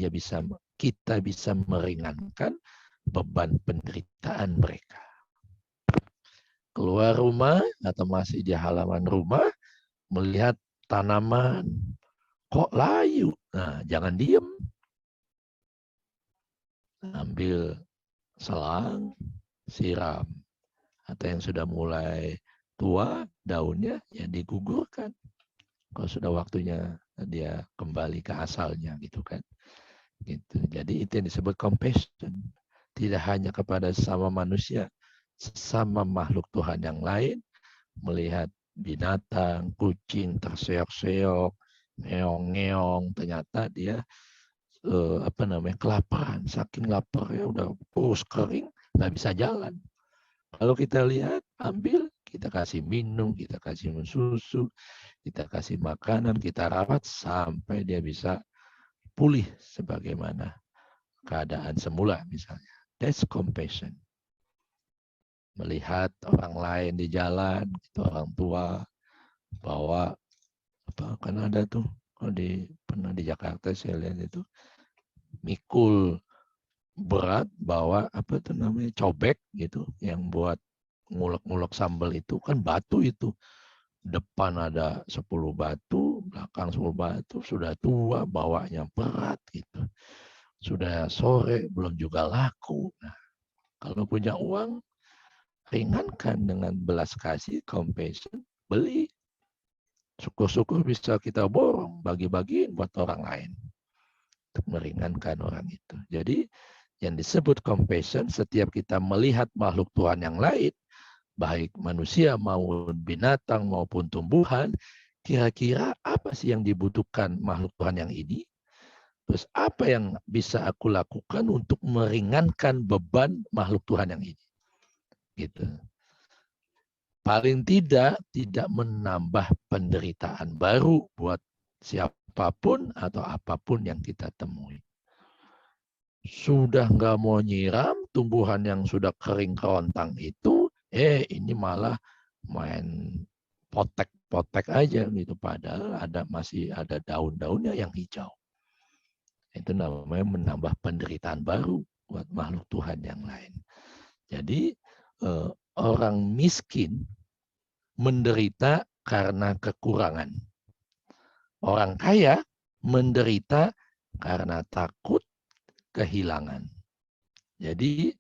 kita bisa meringankan beban penderitaan mereka? Keluar rumah atau masih di halaman rumah, melihat tanaman, kok layu? Nah, jangan diem. Ambil selang, siram. Atau yang sudah mulai tua, daunnya ya digugurkan. Kalau sudah waktunya dia kembali ke asalnya gitu kan. Gitu. Jadi itu yang disebut compassion. Tidak hanya kepada sesama manusia, sesama makhluk Tuhan yang lain, melihat binatang, kucing terseok-seok, ngeong-ngeong, ternyata dia kelaparan, saking laparnya udah perut kering, nggak bisa jalan. Kalau kita lihat, ambil, kita kasih minum, kita kasih susu, kita kasih makanan, kita rawat sampai dia bisa pulih sebagaimana keadaan semula misalnya. That's compassion. Melihat orang lain di jalan, itu orang tua bawa kan ada tuh pernah di Jakarta saya lihat itu mikul berat bawa cobek gitu yang buat ngulek-ngulek sambal itu kan batu itu. Depan ada 10 batu, belakang 10 batu, sudah tua bawanya berat gitu. Sudah sore belum juga laku. Nah, kalau punya uang ringankan dengan belas kasih, compassion, beli. Syukur-syukur bisa kita borong, bagi-bagiin buat orang lain. Untuk meringankan orang itu. Jadi yang disebut compassion, setiap kita melihat makhluk Tuhan yang lain, baik manusia maupun binatang maupun tumbuhan, kira-kira apa sih yang dibutuhkan makhluk Tuhan yang ini? Terus apa yang bisa aku lakukan untuk meringankan beban makhluk Tuhan yang ini? Gitu. Paling tidak menambah penderitaan baru buat siapapun atau apapun yang kita temui. Sudah nggak mau nyiram, tumbuhan yang sudah kering kerontang itu, ini malah main potek-potek aja gitu. Padahal masih ada daun-daunnya yang hijau. Itu namanya menambah penderitaan baru buat makhluk Tuhan yang lain. Jadi orang miskin menderita karena kekurangan. Orang kaya menderita karena takut kehilangan. Jadi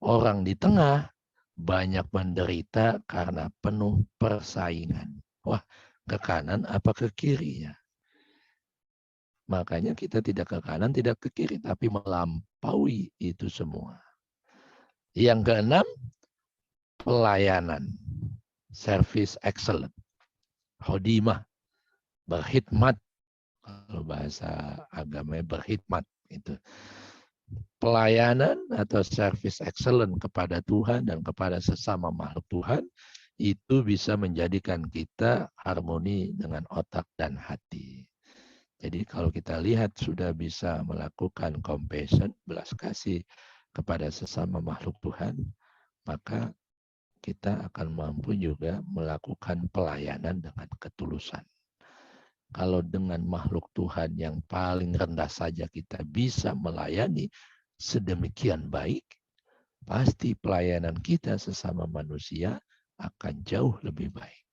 orang di tengah banyak menderita karena penuh persaingan. Wah, ke kanan apa ke kiri ya? Makanya kita tidak ke kanan, tidak ke kiri, tapi melampaui itu semua. Yang keenam, pelayanan. Service excellent. Khodimah, berkhidmat. Kalau bahasa agamanya berkhidmat. Itu. Pelayanan atau service excellent kepada Tuhan dan kepada sesama makhluk Tuhan itu bisa menjadikan kita harmoni dengan otak dan hati. Jadi kalau kita lihat sudah bisa melakukan compassion, belas kasih kepada sesama makhluk Tuhan, maka kita akan mampu juga melakukan pelayanan dengan ketulusan. Kalau dengan makhluk Tuhan yang paling rendah saja kita bisa melayani sedemikian baik, pasti pelayanan kita sesama manusia akan jauh lebih baik.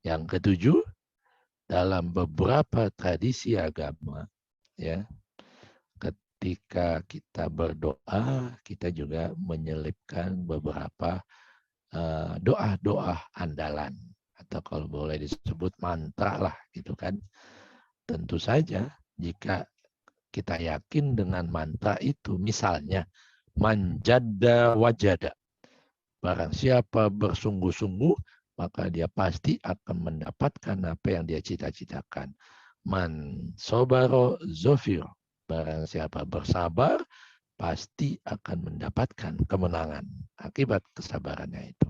Yang ketujuh, dalam beberapa tradisi agama, ya, ketika kita berdoa, kita juga menyelipkan beberapa doa-doa andalan, atau kalau boleh disebut mantra lah, gitu kan. Tentu saja jika kita yakin dengan mantra itu, misalnya manjada wajada, barang siapa bersungguh-sungguh maka dia pasti akan mendapatkan apa yang dia cita-citakan. Man sobaro zofir, barang siapa bersabar pasti akan mendapatkan kemenangan akibat kesabarannya itu.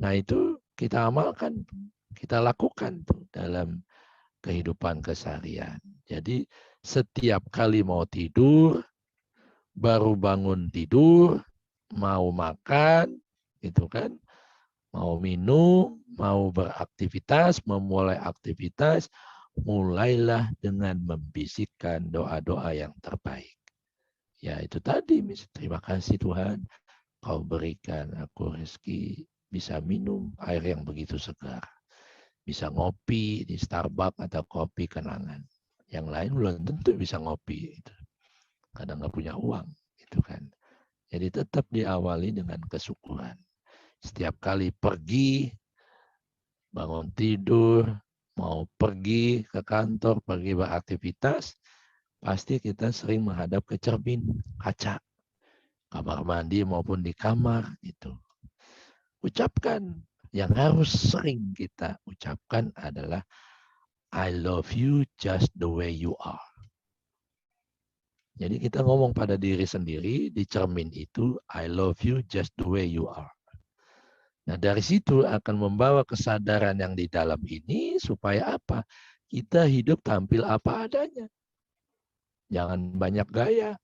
Nah itu kita amalkan, kita lakukan tuh dalam kehidupan keseharian. Jadi setiap kali mau tidur, baru bangun tidur, mau makan, itu kan, mau minum, mau beraktivitas, memulai aktivitas, mulailah dengan membisikkan doa-doa yang terbaik. Ya itu tadi, terima kasih Tuhan, Kau berikan aku rezeki bisa minum air yang begitu segar. Bisa ngopi di Starbucks atau kopi kenangan. Yang lain belum tentu bisa ngopi. Kadang nggak punya uang. Itu kan. Jadi tetap diawali dengan kesyukuran. Setiap kali pergi, bangun tidur, mau pergi ke kantor, pergi beraktivitas, pasti kita sering menghadap ke cermin, kaca. Kamar mandi maupun di kamar. Itu. Ucapkan. Yang harus sering kita ucapkan adalah I love you just the way you are. Jadi kita ngomong pada diri sendiri di cermin itu, I love you just the way you are. Nah dari situ akan membawa kesadaran yang di dalam ini supaya apa? Kita hidup tampil apa adanya. Jangan banyak gaya.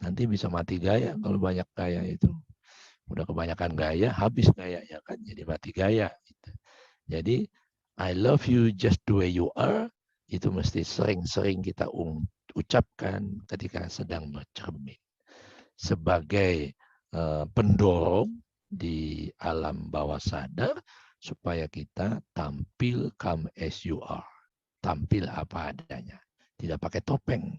Nanti bisa mati gaya kalau banyak gaya itu. Udah kebanyakan gaya, habis gayanya kan, jadi mati gaya. Jadi I love you just the way you are, itu mesti sering-sering kita ucapkan ketika sedang bercermin. Sebagai pendorong di alam bawah sadar, supaya kita tampil come as you are. Tampil apa adanya. Tidak pakai topeng.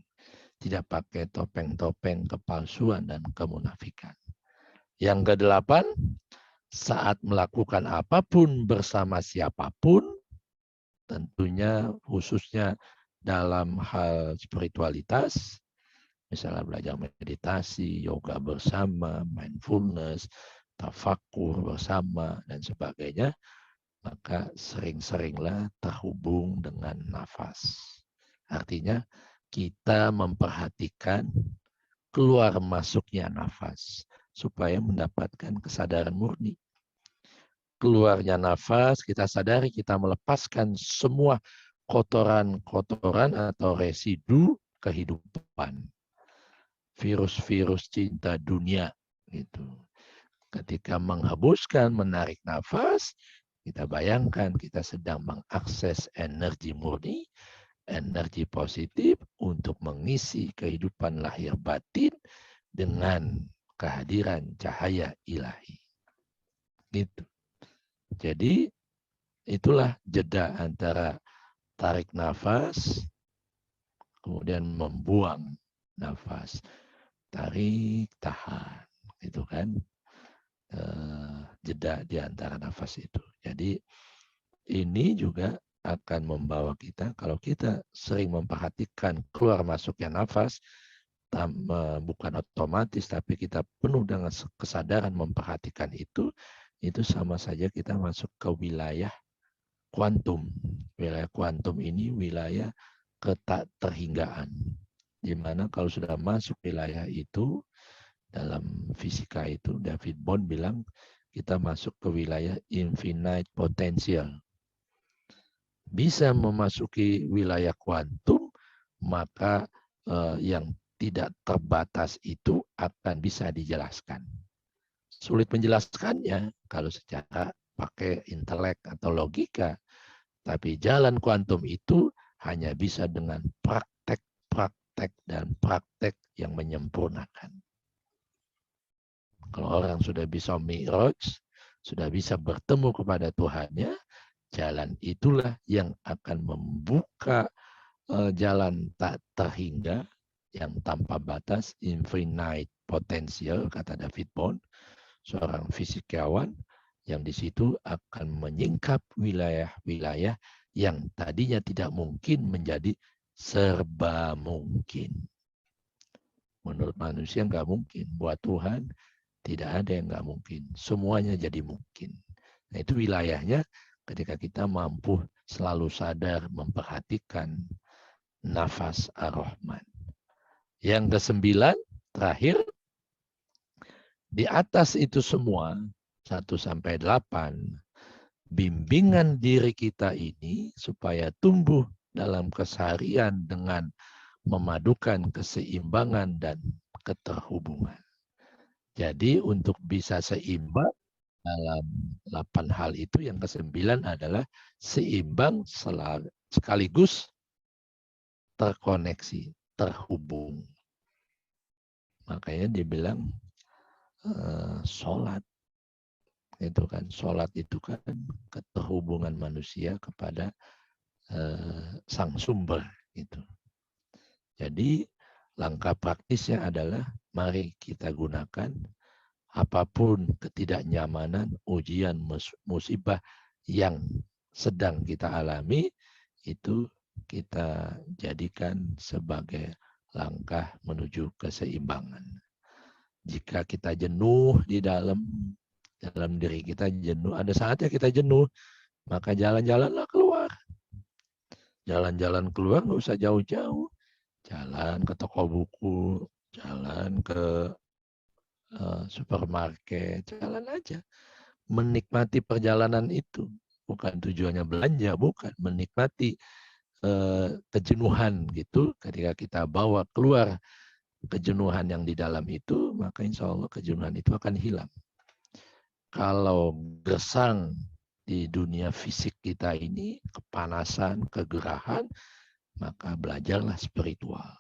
Tidak pakai topeng-topeng kepalsuan dan kemunafikan. Yang kedelapan, saat melakukan apapun bersama siapapun, tentunya khususnya dalam hal spiritualitas, misalnya belajar meditasi, yoga bersama, mindfulness, tafakur bersama, dan sebagainya, maka sering-seringlah terhubung dengan nafas. Artinya kita memperhatikan keluar masuknya nafas supaya mendapatkan kesadaran murni. Keluarnya nafas, kita sadari kita melepaskan semua kotoran-kotoran atau residu kehidupan. Virus-virus cinta dunia. Gitu. Ketika menghembuskan, menarik nafas, kita bayangkan kita sedang mengakses energi murni, energi positif untuk mengisi kehidupan lahir batin dengan kehadiran cahaya ilahi. Gitu. Jadi itulah jeda antara tarik nafas, kemudian membuang nafas. Tarik, tahan. Itu kan jeda di antara nafas itu. Jadi ini juga akan membawa kita, kalau kita sering memperhatikan keluar masuknya nafas, bukan otomatis, tapi kita penuh dengan kesadaran memperhatikan itu sama saja kita masuk ke wilayah kuantum. Wilayah kuantum ini wilayah ketak terhinggaan. Di mana kalau sudah masuk wilayah itu, dalam fisika itu, David Bohm bilang, kita masuk ke wilayah infinite potential. Bisa memasuki wilayah kuantum, maka yang tidak terbatas itu akan bisa dijelaskan. Sulit menjelaskannya kalau secara pakai intelek atau logika. Tapi jalan kuantum itu hanya bisa dengan praktek dan praktek yang menyempurnakan. Kalau orang sudah bisa mi'raj, sudah bisa bertemu kepada Tuhannya, jalan itulah yang akan membuka jalan tak terhingga, yang tanpa batas, infinite potential, kata David Bohm, seorang fisikawan, yang di situ akan menyingkap wilayah-wilayah yang tadinya tidak mungkin menjadi serba mungkin. Menurut manusia nggak mungkin, buat Tuhan tidak ada yang nggak mungkin. Semuanya jadi mungkin. Nah, itu wilayahnya ketika kita mampu selalu sadar memperhatikan nafas ar-Rahman. Yang ke-9, terakhir, di atas itu semua, 1-8, bimbingan diri kita ini supaya tumbuh dalam keseharian dengan memadukan keseimbangan dan keterhubungan. Jadi untuk bisa seimbang dalam 8 hal itu, yang ke-9 adalah seimbang sekaligus terkoneksi, terhubung. Makanya dibilang sholat. Itu kan, sholat itu kan keterhubungan manusia kepada sang sumber. Gitu. Jadi langkah praktisnya adalah mari kita gunakan apapun ketidaknyamanan, ujian, musibah yang sedang kita alami, itu kita jadikan sebagai langkah menuju keseimbangan. Jika kita jenuh di dalam diri kita jenuh, ada saatnya kita jenuh, maka jalan-jalanlah keluar. Jalan-jalan keluar nggak usah jauh-jauh. Jalan ke toko buku, jalan ke supermarket, jalan aja. Menikmati perjalanan itu. Bukan tujuannya belanja, bukan. Menikmati kejenuhan gitu. Ketika kita bawa keluar kejenuhan yang di dalam itu, maka insya Allah kejenuhan itu akan hilang. Kalau gersang di dunia fisik kita ini, kepanasan, kegerahan, maka belajarlah spiritual.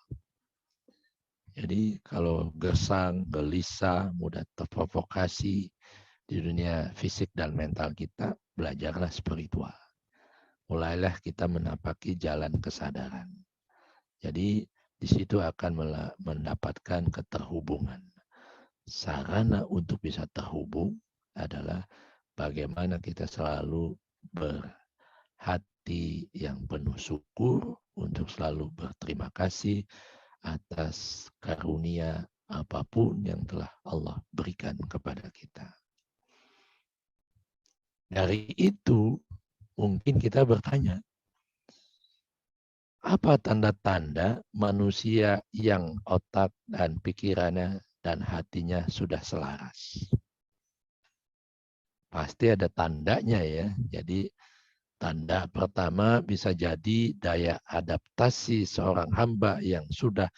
Jadi kalau gersang, gelisah, mudah terprovokasi di dunia fisik dan mental kita, belajarlah spiritual. Mulailah kita menapaki jalan kesadaran. Jadi di situ akan mendapatkan keterhubungan. Sarana untuk bisa terhubung adalah bagaimana kita selalu berhati yang penuh syukur, untuk selalu berterima kasih atas karunia apapun yang telah Allah berikan kepada kita. Dari itu mungkin kita bertanya, apa tanda-tanda manusia yang otak dan pikirannya dan hatinya sudah selaras? Pasti ada tandanya ya. Jadi tanda pertama bisa jadi daya adaptasi seorang hamba yang sudah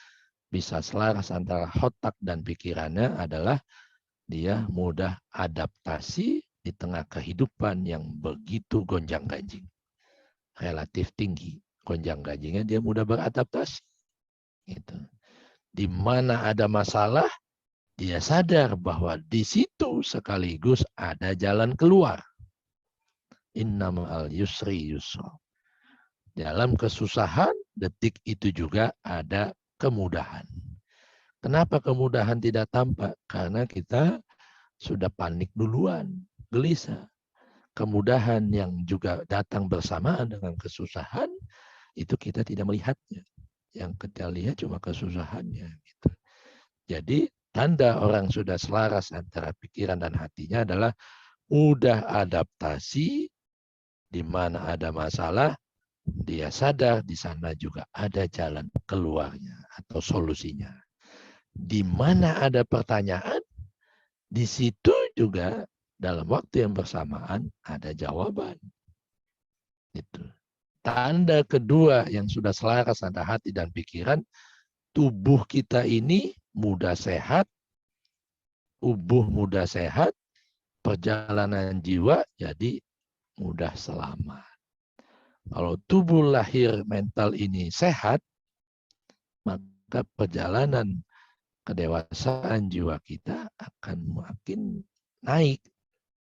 bisa selaras antara otak dan pikirannya adalah dia mudah adaptasi di tengah kehidupan yang begitu gonjang-ganjing. Relatif tinggi. Gonjang-ganjingnya dia mudah beradaptasi. Gitu. Di mana ada masalah, dia sadar bahwa di situ sekaligus ada jalan keluar. Innama al yusri yusra. Dalam kesusahan, detik itu juga ada kemudahan. Kenapa kemudahan tidak tampak? Karena kita sudah panik duluan, gelisah. Kemudahan yang juga datang bersamaan dengan kesusahan, itu kita tidak melihatnya. Yang kita lihat cuma kesusahannya. Gitu. Jadi tanda orang sudah selaras antara pikiran dan hatinya adalah mudah adaptasi, di mana ada masalah, dia sadar di sana juga ada jalan keluarnya atau solusinya. Di mana ada pertanyaan, di situ juga dalam waktu yang bersamaan ada jawaban. Itu. Tanda kedua yang sudah selaras antara hati dan pikiran, tubuh kita ini mudah sehat, tubuh mudah sehat, perjalanan jiwa jadi mudah selamat. Kalau tubuh lahir mental ini sehat, maka perjalanan kedewasaan jiwa kita akan makin naik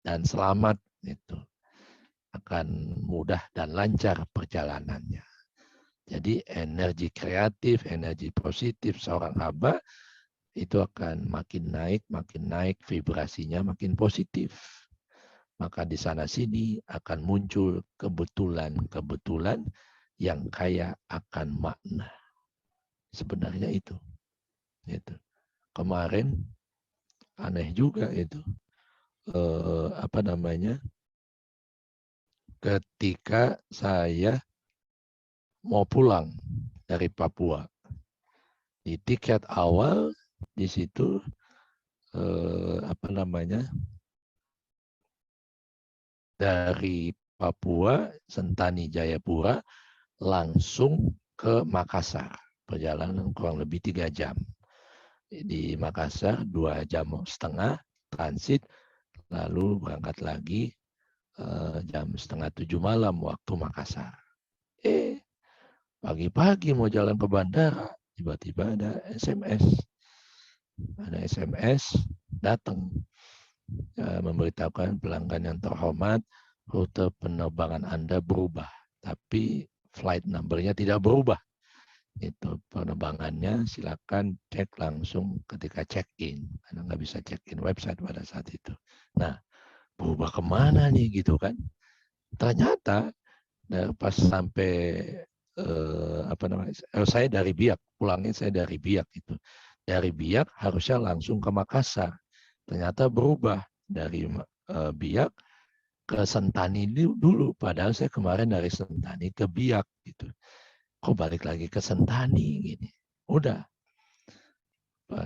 dan selamat itu akan mudah dan lancar perjalanannya. Jadi energi kreatif, energi positif seorang hamba itu akan makin naik vibrasinya makin positif. Maka di sana sini akan muncul kebetulan-kebetulan yang kaya akan makna. Sebenarnya itu. Kemarin aneh juga itu. Ketika saya mau pulang dari Papua. Di tiket awal di situ dari Papua, Sentani, Jayapura, langsung ke Makassar. Perjalanan kurang lebih 3 jam. Di Makassar 2,5 jam transit, lalu berangkat lagi jam 6:30 malam waktu Makassar. Pagi-pagi mau jalan ke bandara, tiba-tiba ada SMS. Ada SMS datang memberitahukan pelanggan yang terhormat, rute penerbangan Anda berubah, tapi flight number-nya tidak berubah. Itu penerbangannya silakan cek langsung ketika check-in, karena nggak bisa check-in website pada saat itu. Nah, berubah kemana nih gitu kan? Ternyata pas sampai saya dari Biak, pulangnya saya dari Biak itu. Dari Biak harusnya langsung ke Makassar. Ternyata berubah dari Biak ke Sentani dulu. Padahal saya kemarin dari Sentani ke Biak gitu. Kok balik lagi ke Sentani gini? Udah.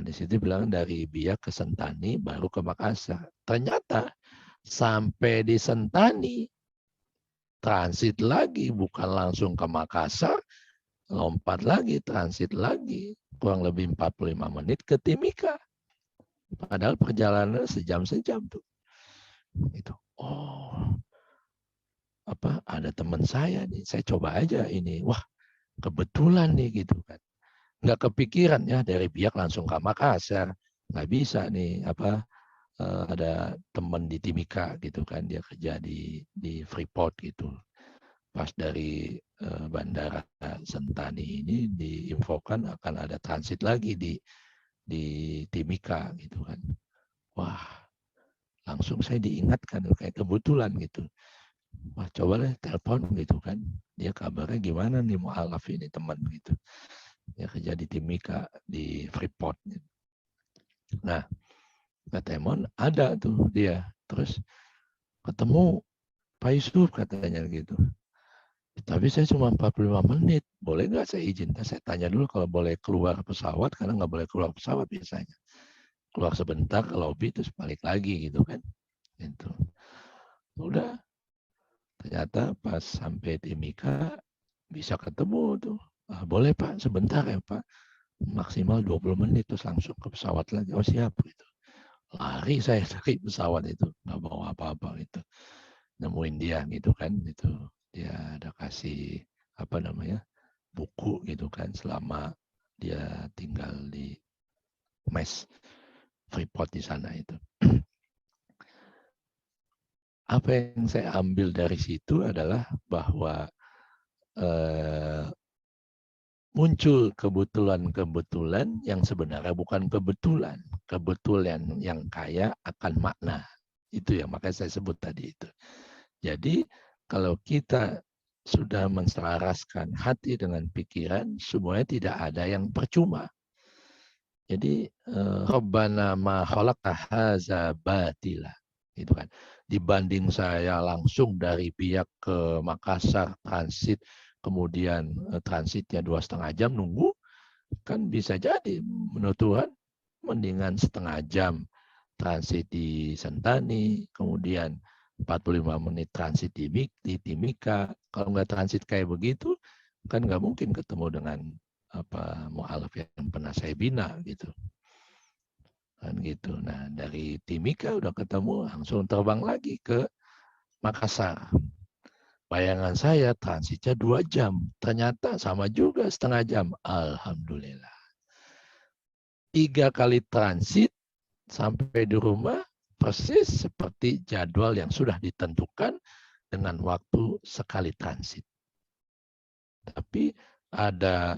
Di situ bilang dari Biak ke Sentani baru ke Makassar. Ternyata sampai di Sentani transit lagi, bukan langsung ke Makassar, lompat lagi, transit lagi, kurang lebih 45 menit ke Timika. Padahal perjalanan sejam-sejam tuh. Itu. Oh, ada teman saya nih, saya coba aja ini. Wah, kebetulan nih gitu kan. Nggak kepikiran ya dari Biak langsung ke Makassar. Nggak bisa nih, ada teman di Timika gitu kan, dia kerja di Freeport gitu. Pas dari bandara Sentani ini diinfokan akan ada transit lagi di Timika gitu kan. Wah, langsung saya diingatkan kayak kebetulan gitu. Wah, coba deh telepon gitu kan. Dia kabarnya gimana nih mualaf ini teman gitu. Dia kerja di Timika di Freeport. Nah, kata Emon ada tuh dia. Terus ketemu Pak Yusuf katanya gitu. Tapi saya cuma 45 menit. Boleh nggak saya izin? Saya tanya dulu kalau boleh keluar pesawat, karena nggak boleh keluar pesawat biasanya. Keluar sebentar ke lobby, terus balik lagi gitu kan. Gitu. Udah. Ternyata pas sampai Timika, bisa ketemu tuh. Boleh Pak, sebentar ya Pak. Maksimal 20 menit, terus langsung ke pesawat lagi. Oh siap gitu. Lari saya dari pesawat itu. Nggak bawa apa-apa gitu. Nemuin dia gitu kan. Itu dia ada kasih buku gitu kan selama dia tinggal di mes Freeport di sana itu. Apa yang saya ambil dari situ adalah bahwa muncul kebetulan-kebetulan yang sebenarnya bukan kebetulan. Kebetulan yang kaya akan makna. Itu yang makanya saya sebut tadi itu. Jadi kalau kita sudah menselaraskan hati dengan pikiran, semuanya tidak ada yang percuma. Jadi Rabbana ma khalaqta hadza batila. Gitu kan. Dibanding saya langsung dari Biak ke Makassar transit, kemudian transitnya 2,5 jam nunggu, kan bisa jadi menurut Tuhan mendingan setengah jam transit di Sentani, kemudian 45 menit transit di Timika. Kalau nggak transit kayak begitu, kan nggak mungkin ketemu dengan mu'alaf yang pernah saya bina gitu. Kan gitu. Nah, dari Timika udah ketemu, langsung terbang lagi ke Makassar. Bayangan saya transitnya 2 jam. Ternyata sama juga setengah jam. Alhamdulillah. 3 kali transit sampai di rumah persis seperti jadwal yang sudah ditentukan dengan waktu sekali transit. Tapi ada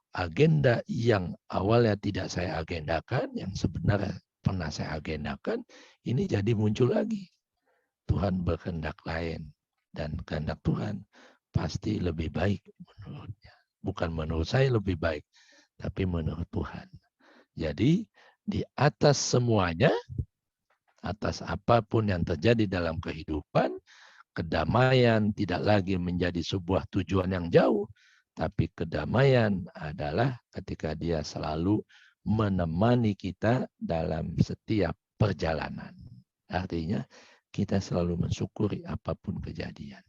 agenda yang awalnya tidak saya agendakan, yang sebenarnya pernah saya agendakan, ini jadi muncul lagi. Tuhan berkehendak lain. Dan kehendak Tuhan pasti lebih baik menurutnya. Bukan menurut saya lebih baik, tapi menurut Tuhan. Jadi di atas semuanya, atas apapun yang terjadi dalam kehidupan, kedamaian tidak lagi menjadi sebuah tujuan yang jauh, tapi kedamaian adalah ketika dia selalu menemani kita dalam setiap perjalanan. Artinya kita selalu mensyukuri apapun kejadian.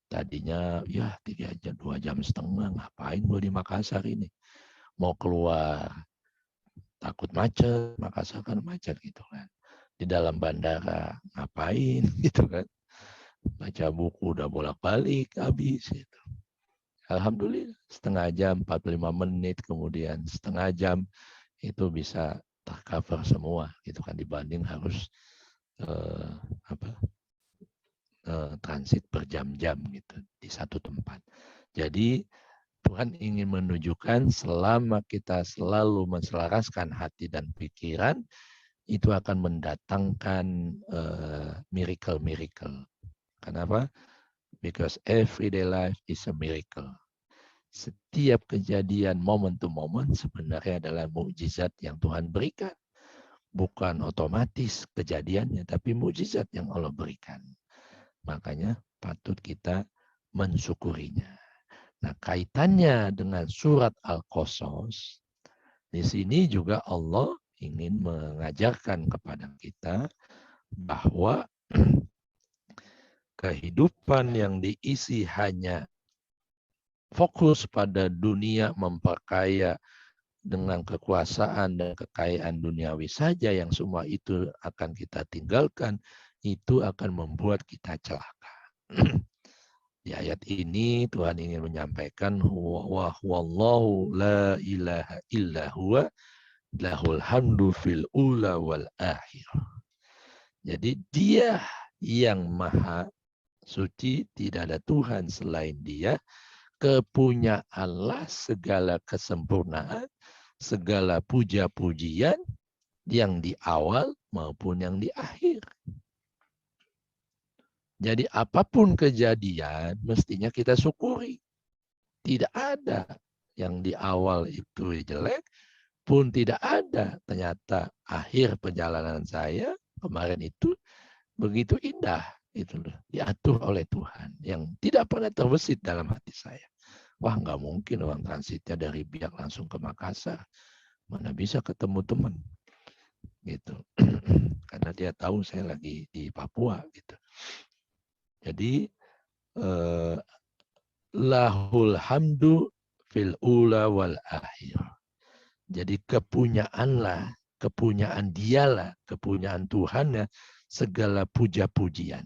Tadinya ya 3 jam, 2 jam setengah, ngapain gue di Makassar ini? Mau keluar, takut macet, Makassar kan macet gitu kan. Di dalam bandara, ngapain gitu kan. Baca buku udah bolak-balik, habis gitu. Alhamdulillah, setengah jam, 45 menit, kemudian setengah jam, itu bisa tercover semua gitu kan, dibanding harus transit berjam-jam gitu di satu tempat. Jadi Tuhan ingin menunjukkan selama kita selalu menselaraskan hati dan pikiran, itu akan mendatangkan miracle-miracle. Kenapa? Because everyday life is a miracle. Setiap kejadian moment to moment sebenarnya adalah mukjizat yang Tuhan berikan. Bukan otomatis kejadiannya, tapi mukjizat yang Allah berikan. Makanya patut kita mensyukurinya. Nah, kaitannya dengan surat Al-Qasas, di sini juga Allah ingin mengajarkan kepada kita bahwa kehidupan yang diisi hanya fokus pada dunia memperkaya dengan kekuasaan dan kekayaan duniawi saja, yang semua itu akan kita tinggalkan, itu akan membuat kita celaka. Di ayat ini Tuhan ingin menyampaikan wallahu la ilaha illa huwa lahul hamdu fil ula wal akhir. Jadi dia yang maha suci, tidak ada Tuhan selain dia, kepunyaanlah segala kesempurnaan, segala puja-pujian yang di awal maupun yang di akhir. Jadi apapun kejadian mestinya kita syukuri. Tidak ada yang di awal itu jelek, pun tidak ada ternyata akhir perjalanan saya kemarin itu begitu indah. Itu diatur oleh Tuhan yang tidak pernah terbesit dalam hati saya. Wah, nggak mungkin orang transitnya dari Biak langsung ke Makassar. Mana bisa ketemu teman. Gitu. Karena dia tahu saya lagi di Papua gitu. Jadi lahul hamdu fil ula wal akhir. Jadi kepunyaanlah, kepunyaan dialah, kepunyaan Tuhannya segala puja-pujian.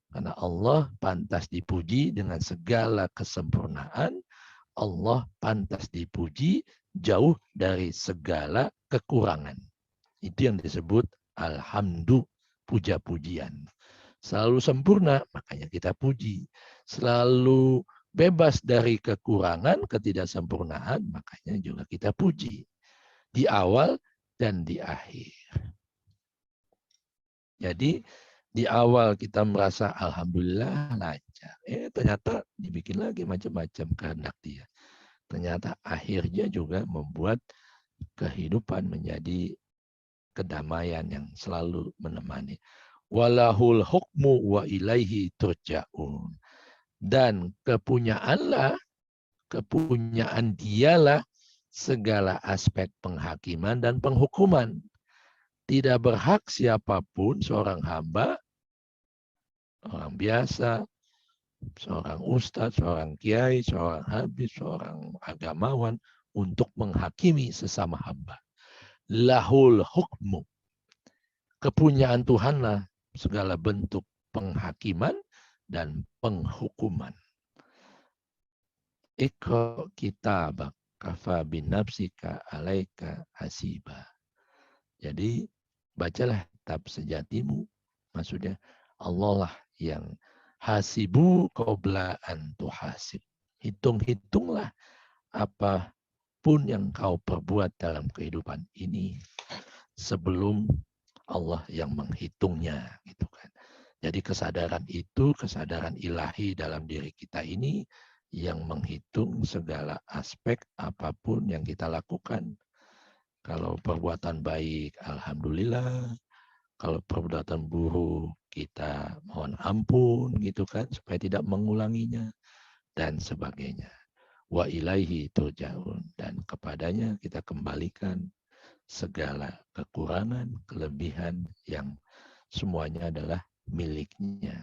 Karena Allah pantas dipuji dengan segala kesempurnaan, Allah pantas dipuji jauh dari segala kekurangan. Itu yang disebut alhamdu, puja-pujian. Selalu sempurna, makanya kita puji. Selalu bebas dari kekurangan, ketidaksempurnaan, makanya juga kita puji di awal dan di akhir. Jadi di awal kita merasa alhamdulillah lancar. Ternyata dibikin lagi macam-macam kehendak dia. Ternyata akhirnya juga membuat kehidupan menjadi kedamaian yang selalu menemani. Walahul hukmu wa ilaihi turja'un. Dan kepunyaan dialah segala aspek penghakiman dan penghukuman. Tidak berhak siapapun, seorang hamba, orang biasa, seorang ustadz, seorang kiai, seorang habib, seorang agamawan, untuk menghakimi sesama hamba. Lahul hukmu. Kepunyaan Tuhanlah segala bentuk penghakiman dan penghukuman. Iqra kitabak kafa binafsika alaika hasiba. Jadi bacalah kitab sejatimu. Maksudnya Allah lah yang hasibu qabla an tuhasib. Hitung-hitunglah apapun yang kau perbuat dalam kehidupan ini sebelum Allah yang menghitungnya, gitu kan. Jadi kesadaran itu, kesadaran ilahi dalam diri kita ini yang menghitung segala aspek apapun yang kita lakukan. Kalau perbuatan baik, alhamdulillah. Kalau perbuatan buruk, kita mohon ampun, gitu kan, supaya tidak mengulanginya dan sebagainya. Wa ilaihi turja'un, dan kepadanya kita kembalikan segala kekurangan, kelebihan yang semuanya adalah miliknya.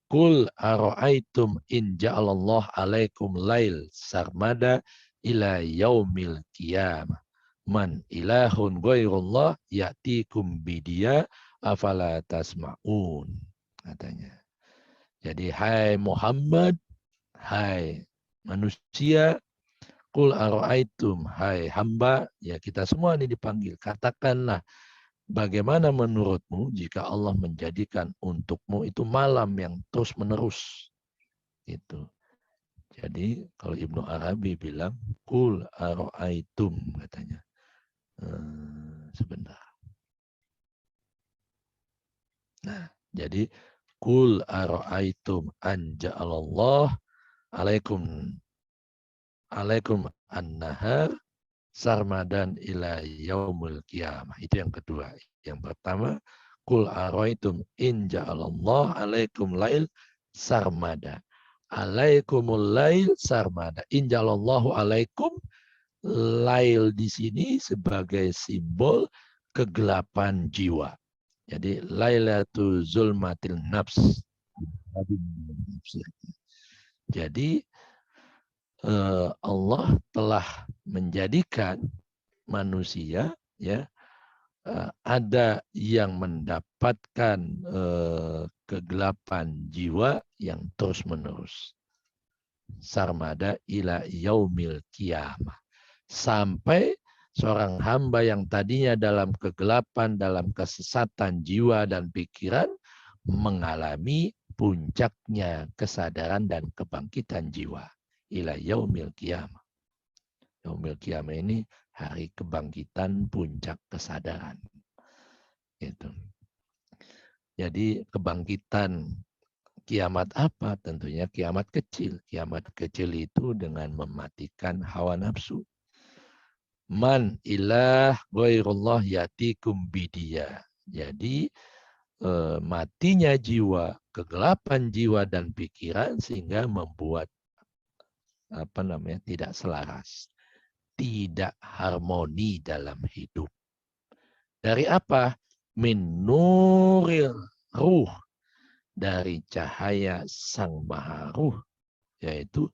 Kul ara'aitum in ja'alallah alaikum lail sarmada ila yaumil qiyamah. Man ilahun ghairullah ya'tikum bidiya afala tasma'un. Katanya. Jadi hai Muhammad, hai manusia, kul ara'aitum, hai hamba, ya kita semua ini dipanggil. Katakanlah, bagaimana menurutmu jika Allah menjadikan untukmu itu malam yang terus menerus? Itu. Jadi kalau Ibnu Arabi bilang, kul ara'aitum, katanya. Sebentar. Nah, jadi kul ara'aitum anja'alallah alaikum an-nahar sarmadan ila yaumul qiyamah. Itu yang kedua. Yang pertama, kul araitum in ja'alallah alaikum lail sarmada. Alaikumul lail sarmada. In ja'alallahu alaikum, lail di sini sebagai simbol kegelapan jiwa. Jadi lailatu zulmatil nafs. Jadi Allah telah menjadikan manusia, ya, ada yang mendapatkan kegelapan jiwa yang terus menerus. Sarmada ila yaumil qiyamah. Sampai seorang hamba yang tadinya dalam kegelapan, dalam kesesatan jiwa dan pikiran, mengalami puncaknya kesadaran dan kebangkitan jiwa. Ila yaumil qiyamah. Yaumil qiyamah ini hari kebangkitan puncak kesadaran. Gitu. Jadi kebangkitan kiamat apa? Tentunya kiamat kecil. Kiamat kecil itu dengan mematikan hawa nafsu. Man ilah ghairullah yatikum bidiya. Jadi matinya jiwa, kegelapan jiwa dan pikiran sehingga membuat tidak selaras, tidak harmoni dalam hidup. Dari apa? Min nuril ruh, dari cahaya sang maha ruh, yaitu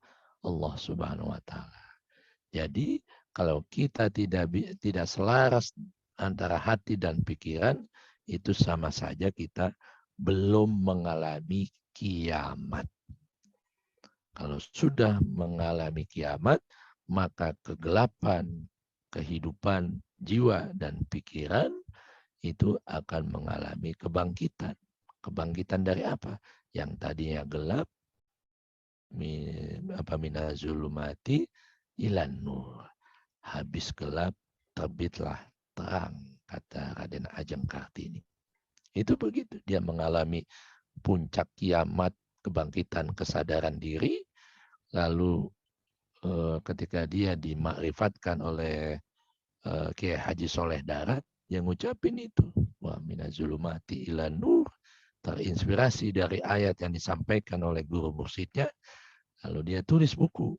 Allah Subhanahu wa taala. Jadi kalau kita tidak selaras antara hati dan pikiran, itu sama saja kita belum mengalami kiamat. Kalau sudah mengalami kiamat, maka kegelapan kehidupan jiwa dan pikiran itu akan mengalami kebangkitan. Kebangkitan dari apa? Yang tadinya gelap minazulumati ilan nur. Habis gelap terbitlah terang, kata Raden Ajeng Kartini. Itu begitu, dia mengalami puncak kiamat, kebangkitan kesadaran diri, lalu ketika dia dimakrifatkan oleh Kiai Haji Soleh Darat, yang ngucapin itu, wa minazulumati ilan nur, terinspirasi dari ayat yang disampaikan oleh guru mursyidnya, lalu dia tulis buku,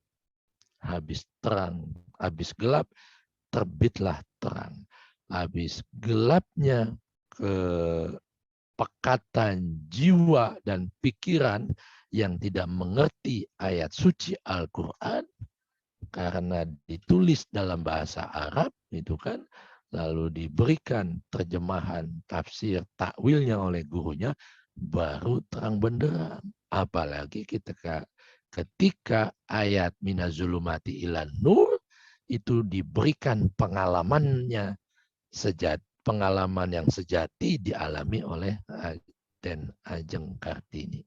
habis terang, habis gelap, terbitlah terang. Habis gelapnya kepekatan jiwa dan pikiran yang tidak mengerti ayat suci Al-Quran, karena ditulis dalam bahasa Arab, itu kan, lalu diberikan terjemahan tafsir takwilnya oleh gurunya, baru terang benderang. Apalagi ketika ayat minazulumati ilan nur itu diberikan pengalamannya pengalaman yang sejati dialami oleh Raden Ajeng Kartini,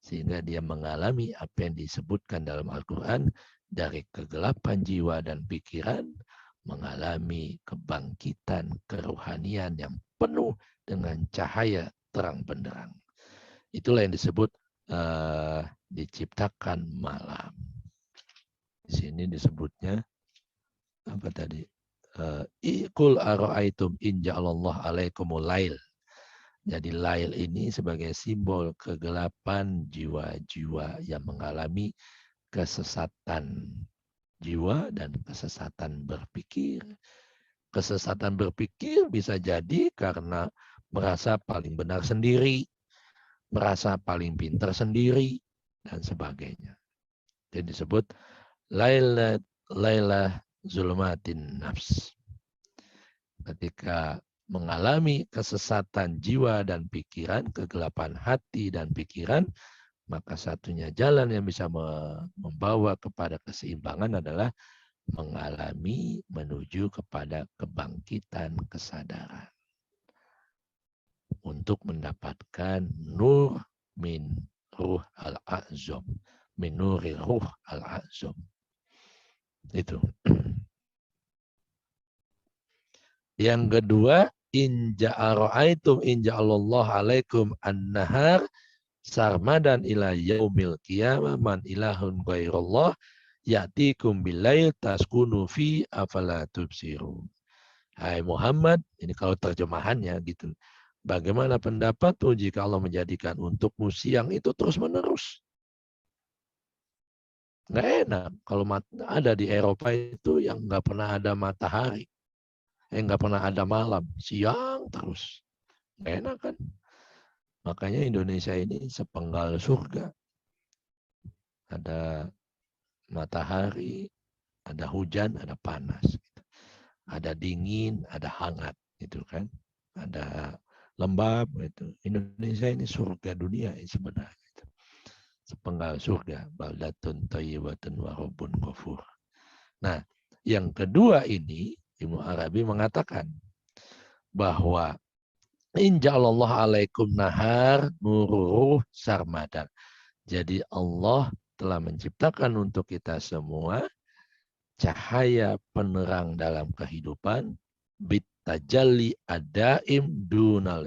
sehingga dia mengalami apa yang disebutkan dalam Al-Quran, dari kegelapan jiwa dan pikiran mengalami kebangkitan kerohanian yang penuh dengan cahaya terang benderang. Itulah yang disebut diciptakan malam. Di sini disebutnya apa tadi? Qul ara'aitum in ja'alallahu alaikumul lail. Jadi lail ini sebagai simbol kegelapan jiwa-jiwa yang mengalami kesesatan jiwa dan kesesatan berpikir. Kesesatan berpikir bisa jadi karena merasa paling benar sendiri, merasa paling pintar sendiri, dan sebagainya. Jadi disebut Lailah Zulumatin Nafs. Ketika mengalami kesesatan jiwa dan pikiran, kegelapan hati dan pikiran, maka satunya jalan yang bisa membawa kepada keseimbangan adalah mengalami menuju kepada kebangkitan kesadaran. Untuk mendapatkan nur min ruh al-a'zam. Min nuri ruh al-a'zam. Itu. Yang kedua, in ja'ara'aitum in ja'alallahu alaikum an-nahar sarmadan ila yaumil qiyamah man ilahun ghairallah ya'tikum bilail taskunu fi afala tubsirun. Hai Muhammad, ini kalau terjemahannya gitu. Bagaimana pendapatmu jika Allah menjadikan untukmu siang itu terus-menerus? Nggak enak kalau ada di Eropa itu yang nggak pernah ada matahari. Nggak pernah ada malam, siang terus. Nggak enak kan? Makanya Indonesia ini sepenggal surga. Ada matahari, ada hujan, ada panas. Ada dingin, ada hangat. Itu kan. Ada lembab. Itu. Indonesia ini surga dunia sebenarnya. Sepenggal surga. Baldatun thayyibatun wa rabbun ghafur. Nah, yang kedua ini, Ibnu Arabi mengatakan bahwa inja'alallahu alaikum nahar nururuh sarmadan. Jadi Allah telah menciptakan untuk kita semua cahaya penerang dalam kehidupan bitajalli adaim dunal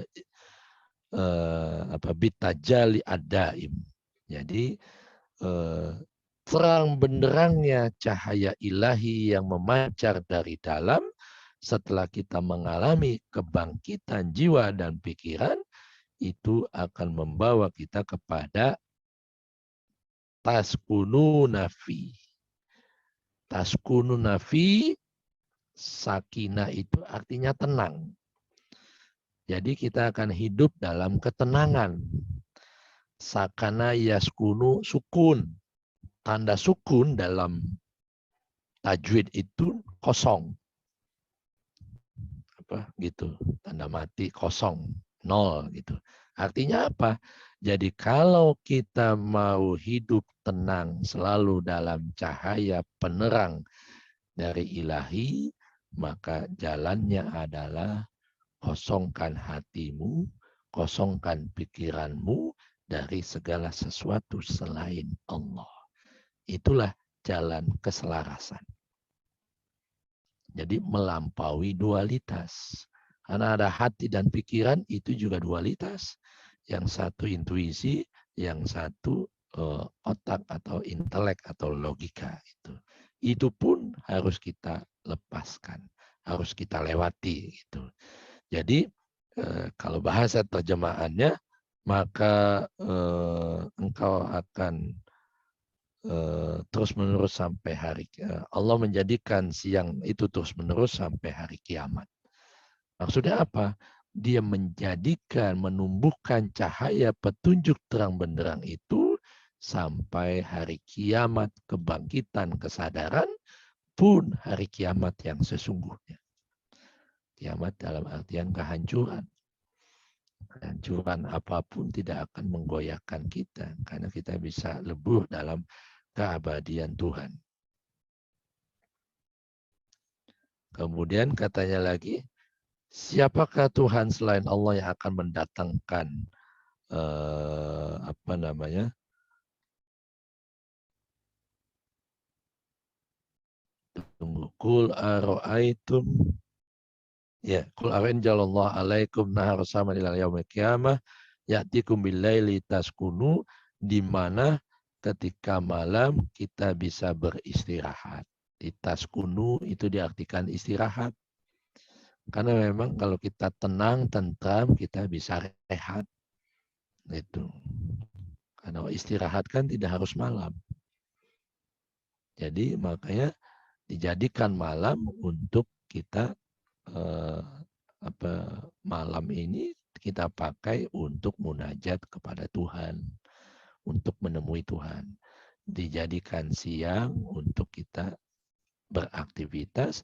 bitajalli adaim. Jadi terang benderangnya cahaya ilahi yang memancar dari dalam setelah kita mengalami kebangkitan jiwa dan pikiran, itu akan membawa kita kepada taskunu nafi. Taskunu nafi, sakinah itu artinya tenang. Jadi kita akan hidup dalam ketenangan. Sakana yaskunu sukun. Tanda sukun dalam tajwid itu kosong. Gitu, tanda mati kosong, nol gitu. Artinya apa? Jadi kalau kita mau hidup tenang selalu dalam cahaya penerang dari ilahi, maka jalannya adalah kosongkan hatimu, kosongkan pikiranmu, dari segala sesuatu selain Allah. Itulah jalan keselarasan. Jadi melampaui dualitas. Karena ada hati dan pikiran, itu juga dualitas. Yang satu intuisi, yang satu otak atau intelek atau logika. Itu pun harus kita lepaskan, harus kita lewati. Gitu. Jadi kalau bahasa terjemahannya, maka engkau akan terus menerus sampai hari Allah menjadikan siang itu terus menerus sampai hari kiamat. Maksudnya apa? Dia menjadikan, menumbuhkan cahaya petunjuk terang benderang itu sampai hari kiamat, kebangkitan, kesadaran pun hari kiamat yang sesungguhnya. Kiamat dalam artian kehancuran. Kehancuran apapun tidak akan menggoyahkan kita karena kita bisa lebur dalam keabadian Tuhan. Kemudian katanya lagi, siapakah Tuhan selain Allah yang akan mendatangkan Kul aro'aitum ya kul aranjalallahu alaikum nahar sama ilal yaumil qiyamah ya'tikum billaili taskunu, di mana ketika malam kita bisa beristirahat. Di taskunu itu diartikan istirahat. Karena memang kalau kita tenang, tentram, kita bisa rehat. Itu. Karena istirahat kan tidak harus malam. Jadi makanya dijadikan malam untuk kita malam ini kita pakai untuk munajat kepada Tuhan, untuk menemui Tuhan. Dijadikan siang untuk kita beraktivitas,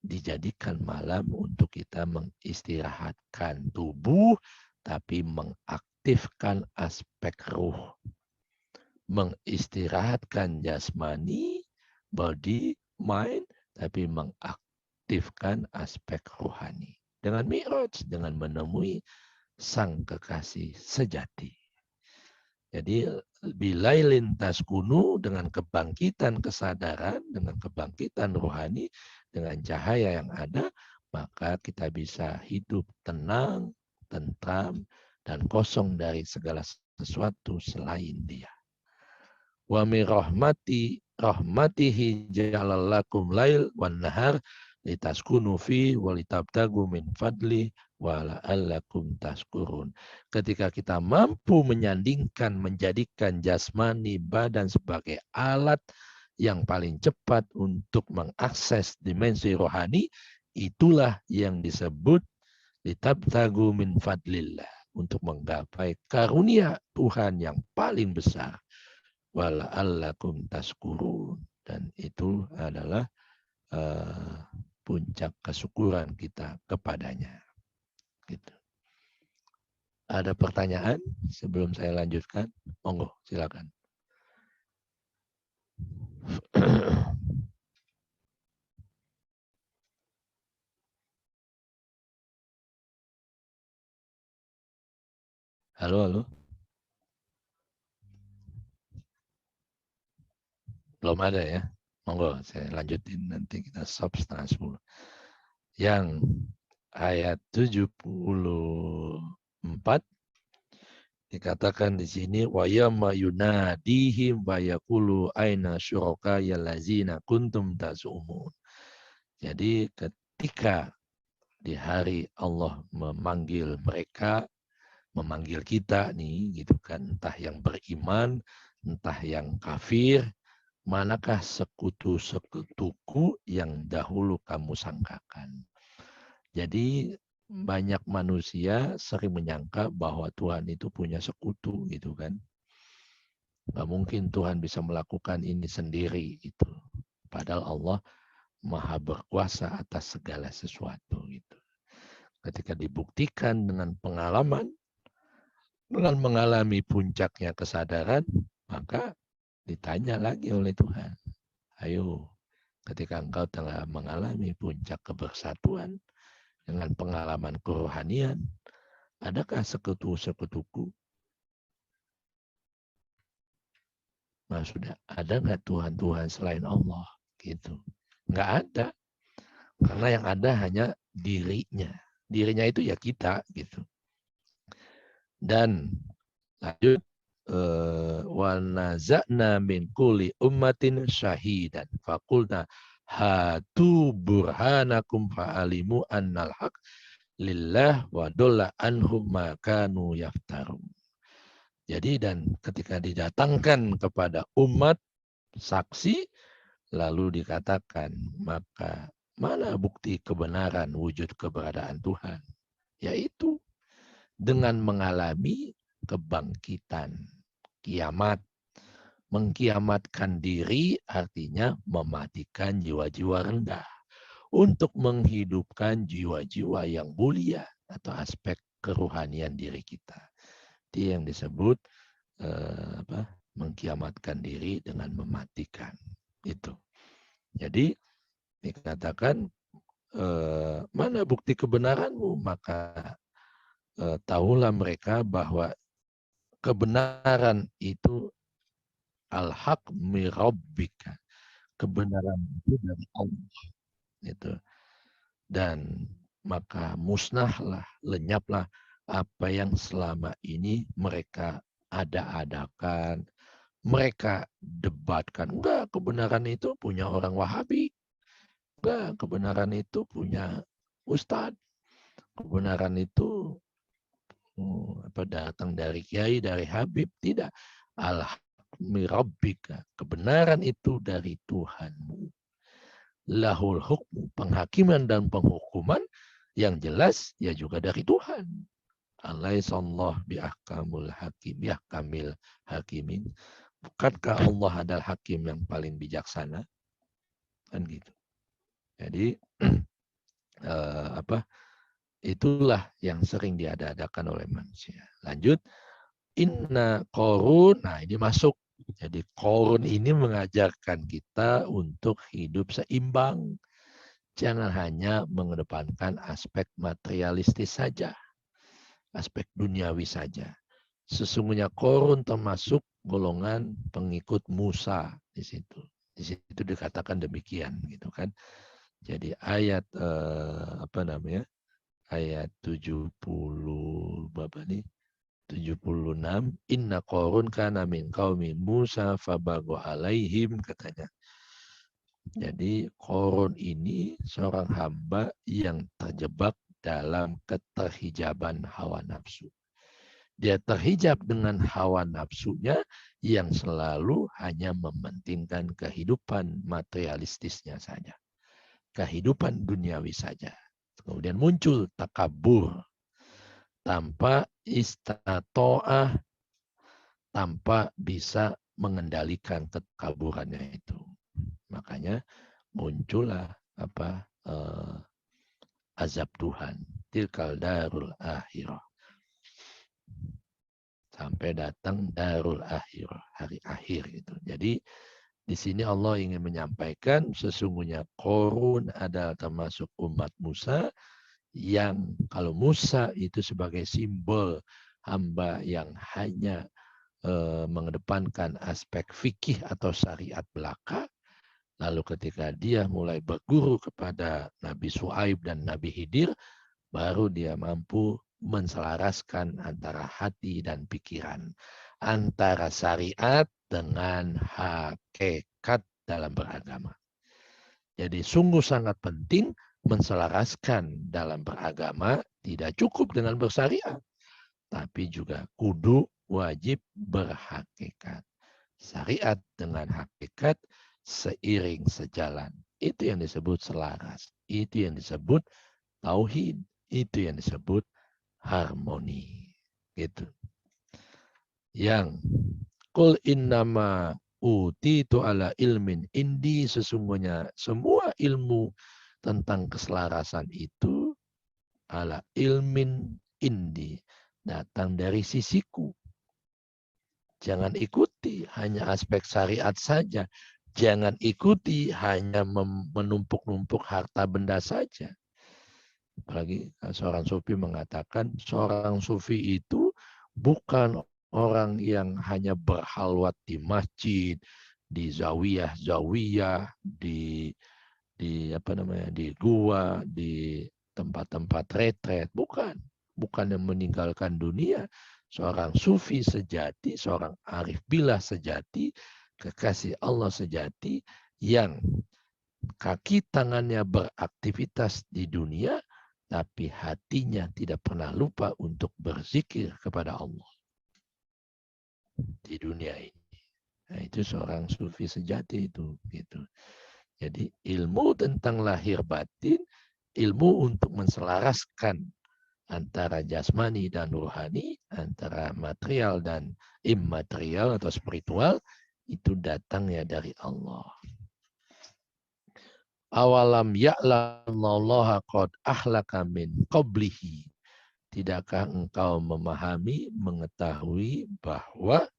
dijadikan malam untuk kita mengistirahatkan tubuh, tapi mengaktifkan aspek ruh. Mengistirahatkan jasmani, body, mind, tapi mengaktifkan aspek rohani. Dengan mi'raj, dengan menemui sang kekasih sejati. Jadi bilailin taskunu, dengan kebangkitan kesadaran, dengan kebangkitan rohani, dengan cahaya yang ada, maka kita bisa hidup tenang, tentram, dan kosong dari segala sesuatu selain Dia. Wa mi rahmatihi ja'alallakum lail wan nahar litaskunu fi wa litabtagu min fadli wa la'allakum tashkurun. Ketika kita mampu menyandingkan, menjadikan jasmani badan sebagai alat yang paling cepat untuk mengakses dimensi rohani, itulah yang disebut litabtagu min fadlillah, untuk menggapai karunia Tuhan yang paling besar. Wala'allakum tashkurun, dan itu adalah puncak kesyukuran kita kepadanya. Gitu. Ada pertanyaan sebelum saya lanjutkan? Monggo, silakan. Halo. Belum ada ya? Monggo, saya lanjutin, nanti kita stop 9:30. Yang ayat 74 dikatakan di sini, wa yawma yunadihim wa yaqulu aina syuraka yallazina kuntum tazumun. Jadi ketika di hari Allah memanggil mereka, memanggil kita nih, gitu kan, entah yang beriman, entah yang kafir, manakah sekutu-sekutuku yang dahulu kamu sangkakan. Jadi banyak manusia sering menyangka bahwa Tuhan itu punya sekutu, gitu kan. Nggak mungkin Tuhan bisa melakukan ini sendiri, itu. Padahal Allah Maha berkuasa atas segala sesuatu, gitu. Ketika dibuktikan dengan pengalaman, dengan mengalami puncaknya kesadaran, maka ditanya lagi oleh Tuhan. Ayo, ketika engkau telah mengalami puncak kebersatuan dengan pengalaman kerohanian, adakah sekutu-sekutuku? Nah, sudah ada nggak Tuhan-Tuhan selain Allah? Gitu. Nggak ada. Karena yang ada hanya dirinya. Dirinya itu ya kita gitu. Dan lanjut wa naza'na min kulli ummatin syahidan faqulna hatu burhanakum fa'alimu annal haq lillah wa dolla anhum ma kanu yaftarun. Jadi dan ketika didatangkan kepada umat saksi lalu dikatakan maka mana bukti kebenaran wujud keberadaan Tuhan? Yaitu dengan mengalami kebangkitan, kiamat. Mengkiamatkan diri artinya mematikan jiwa-jiwa rendah untuk menghidupkan jiwa-jiwa yang mulia atau aspek kerohanian diri kita. Itu yang disebut mengkiamatkan diri dengan mematikan. Itu. Jadi dikatakan mana bukti kebenaranmu? Maka tahulah mereka bahwa kebenaran itu al-haq mirabbika. Kebenaran itu dari Allah. Gitu. Dan maka musnahlah, lenyaplah apa yang selama ini mereka ada-adakan, mereka debatkan. Enggak, kebenaran itu punya orang Wahabi. Enggak, kebenaran itu punya Ustadz. Kebenaran itu datang dari kiai, dari Habib. Tidak. Al-Mirabbika. Kebenaran itu dari Tuhanmu. Lahul hukmu. Penghakiman dan penghukuman yang jelas ya juga dari Tuhan. Alaihissallah biahkamul hakim. Biahkamil hakimin. Bukankah Allah adalah hakim yang paling bijaksana? Kan gitu. Jadi itulah yang sering diadakan oleh manusia. Lanjut, inna Qarun. Nah, ini masuk. Jadi Qarun ini mengajarkan kita untuk hidup seimbang. Jangan hanya mengedepankan aspek materialistis saja, aspek duniawi saja. Sesungguhnya Qarun termasuk golongan pengikut Musa di situ. Di situ dikatakan demikian, gitu kan. Jadi ayat ayat 70 berapa nih? 76 inna Qarun kana min qaumi Musa fabagu alaihim katanya. Jadi Qarun ini seorang hamba yang terjebak dalam keterhijaban hawa nafsu. Dia terhijab dengan hawa nafsunya yang selalu hanya mementingkan kehidupan materialistisnya saja. Kehidupan duniawi saja. Kemudian muncul takabur tanpa istato'ah, tanpa bisa mengendalikan ketakaburannya itu. Makanya muncullah azab Tuhan. Tilkal darul akhirah. Sampai datang darul akhirah, hari akhir itu. Jadi di sini Allah ingin menyampaikan sesungguhnya Qarun adalah termasuk umat Musa yang kalau Musa itu sebagai simbol hamba yang hanya mengedepankan aspek fikih atau syariat belaka, lalu ketika dia mulai berguru kepada Nabi Shu'aib dan Nabi Khidir, baru dia mampu menselaraskan antara hati dan pikiran, antara syariat dengan hakikat dalam beragama. Jadi sungguh sangat penting menselaraskan dalam beragama, tidak cukup dengan bersyariat, tapi juga kudu wajib berhakikat. Syariat dengan hakikat seiring sejalan. Itu yang disebut selaras. Itu yang disebut tauhid. Itu yang disebut harmoni. Gitu. Yang kul innama utitu ala ilmin indi, sesungguhnya semua ilmu tentang keselarasan itu ala ilmin indi, datang dari sisiku. Jangan ikuti hanya aspek syariat saja. Jangan ikuti hanya menumpuk-numpuk harta benda saja. Apalagi seorang sufi mengatakan seorang sufi itu bukan orang yang hanya berhalwat di masjid, di zawiyah, di gua, di tempat-tempat retret, bukan yang meninggalkan dunia. Seorang sufi sejati, seorang arif billah sejati, kekasih Allah sejati yang kaki tangannya beraktivitas di dunia, tapi hatinya tidak pernah lupa untuk berzikir kepada Allah di dunia ini. Nah, itu seorang sufi sejati itu, gitu. Jadi ilmu tentang lahir batin, ilmu untuk menselaraskan antara jasmani dan rohani, antara material dan immaterial atau spiritual, itu datangnya dari Allah. Awalam ya'lamallaha qad ahlaka min qablihi. Tidakkah engkau memahami, mengetahui bahwa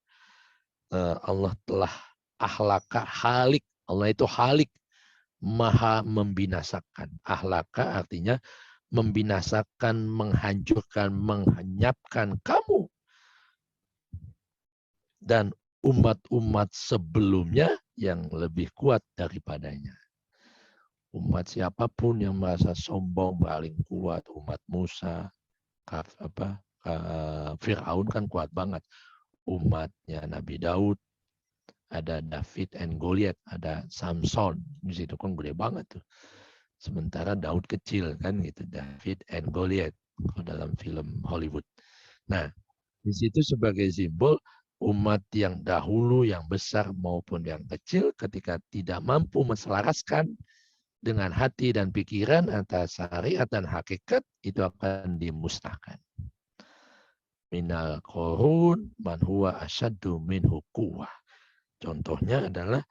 Allah telah ahlaka halik. Allah itu halik, maha membinasakan. Ahlaka artinya membinasakan, menghancurkan, menghanyapkan kamu dan umat-umat sebelumnya yang lebih kuat daripadanya. Umat siapapun yang merasa sombong paling kuat, umat Musa, Fir'aun kan kuat banget. Umatnya Nabi Daud, ada David and Goliath, ada Samson, di situ kan gede banget tuh. Sementara Daud kecil kan gitu, David and Goliath dalam film Hollywood. Nah, di situ sebagai simbol umat yang dahulu, yang besar maupun yang kecil, ketika tidak mampu menselaraskan dengan hati dan pikiran antara syariat dan hakikat, itu akan dimusnahkan. Minal qurun man huwa asyaddu minhu quwwah. Contohnya adalah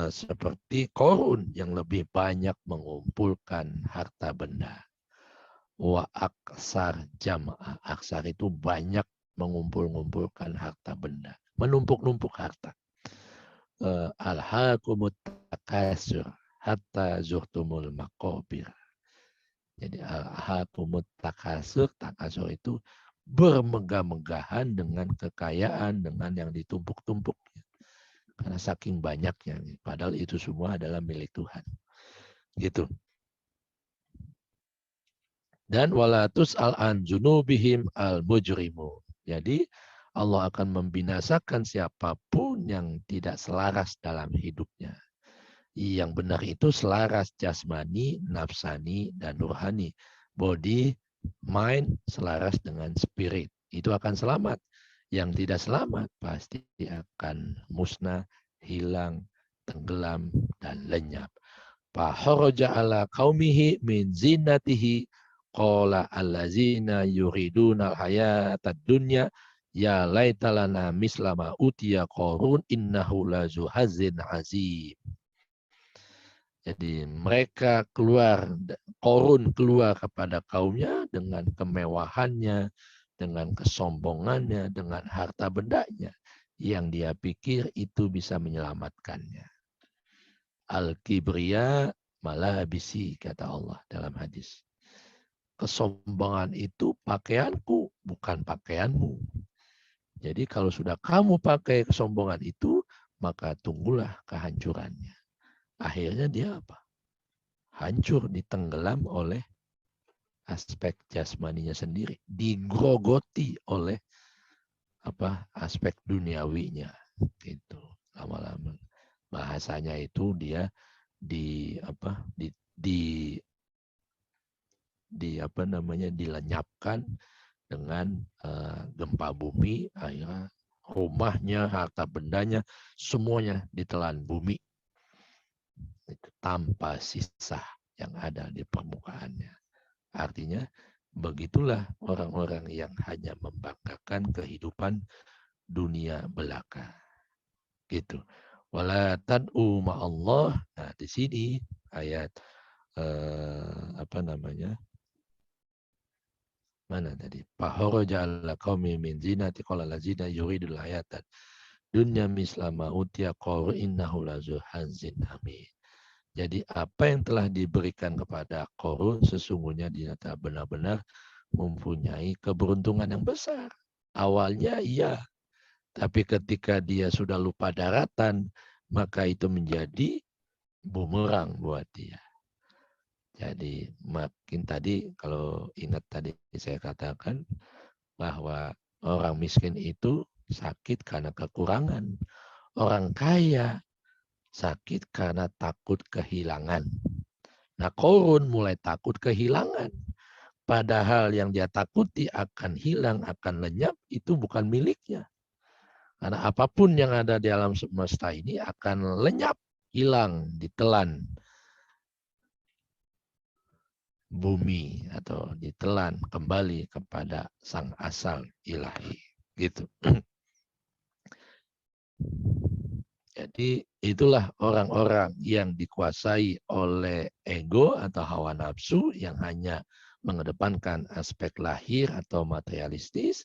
seperti Korun yang lebih banyak mengumpulkan harta benda. Wa aksar jama'ah. Aksar itu banyak mengumpulkan harta benda. Menumpuk-numpuk harta. Alhaakumut takasur hatta zurtumul maqabir. Jadi alhaakumut takasur itu bermegah-megahan dengan kekayaan, dengan yang ditumpuk-tumpuk. Karena saking banyaknya, padahal itu semua adalah milik Tuhan. Gitu. Dan walatus al-an junubihim al-mujrimu. Jadi Allah akan membinasakan siapapun yang tidak selaras dalam hidupnya. Yang benar itu selaras jasmani, nafsani, dan rohani. Body, mind selaras dengan spirit. Itu akan selamat. Yang tidak selamat pasti akan musnah, hilang, tenggelam, dan lenyap. Faharaja ala qaumihi min zinatihi qala allazina yuriduna al-hayatad dunya ya laitalana mislama utiya qarun innahu lazu hazin azim. Jadi mereka Korun keluar kepada kaumnya dengan kemewahannya, dengan kesombongannya, dengan harta bendanya yang dia pikir itu bisa menyelamatkannya. Al-kibriya malabisi, kata Allah dalam hadis. Kesombongan itu pakaianku, bukan pakaianmu. Jadi kalau sudah kamu pakai kesombongan itu, maka tunggulah kehancurannya. Akhirnya dia apa? Hancur, ditenggelam oleh aspek jasmaninya sendiri, digrogoti oleh aspek duniawinya, gitu. Lama-lama bahasanya itu dia dilenyapkan dengan gempa bumi, akhirnya rumahnya, harta bendanya, semuanya ditelan bumi. Itu tanpa sisa yang ada di permukaannya. Artinya begitulah orang-orang yang hanya membanggakan kehidupan dunia belaka. Gitu. Wala tad'u ma'allah. Nah, di sini ayat mana tadi? Faharaja ala qaumi min zinati qala lazina yuridul hayatad dunya mislama utiya qaru innahu lazu hazin amin. Jadi apa yang telah diberikan kepada Korun sesungguhnya dia benar-benar mempunyai keberuntungan yang besar. Awalnya iya, Tapi ketika dia sudah lupa daratan, maka itu menjadi bumerang buat dia. Jadi makin tadi kalau ingat tadi saya katakan bahwa orang miskin itu sakit karena kekurangan. Orang kaya sakit karena takut kehilangan. Nah, Korun mulai takut kehilangan. Padahal yang dia takuti akan hilang, akan lenyap, itu bukan miliknya. Karena apapun yang ada di alam semesta ini akan lenyap, hilang, ditelan bumi atau ditelan kembali kepada sang asal ilahi. Gitu. Jadi itulah orang-orang yang dikuasai oleh ego atau hawa nafsu yang hanya mengedepankan aspek lahir atau materialistis,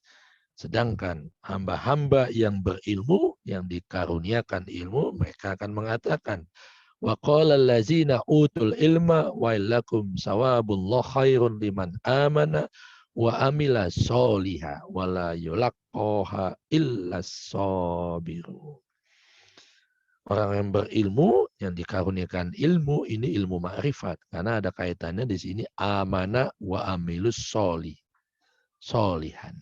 sedangkan hamba-hamba yang berilmu, yang dikaruniakan ilmu, mereka akan mengatakan, wa qala allazina utul ilma wa illakum sawabullah khairun liman amana wa amila sholiha wa la yulaqqaha illa sabirun. Orang yang berilmu, yang dikaruniakan ilmu, ini ilmu ma'rifat. Karena ada kaitannya di sini amana wa amilus solihan.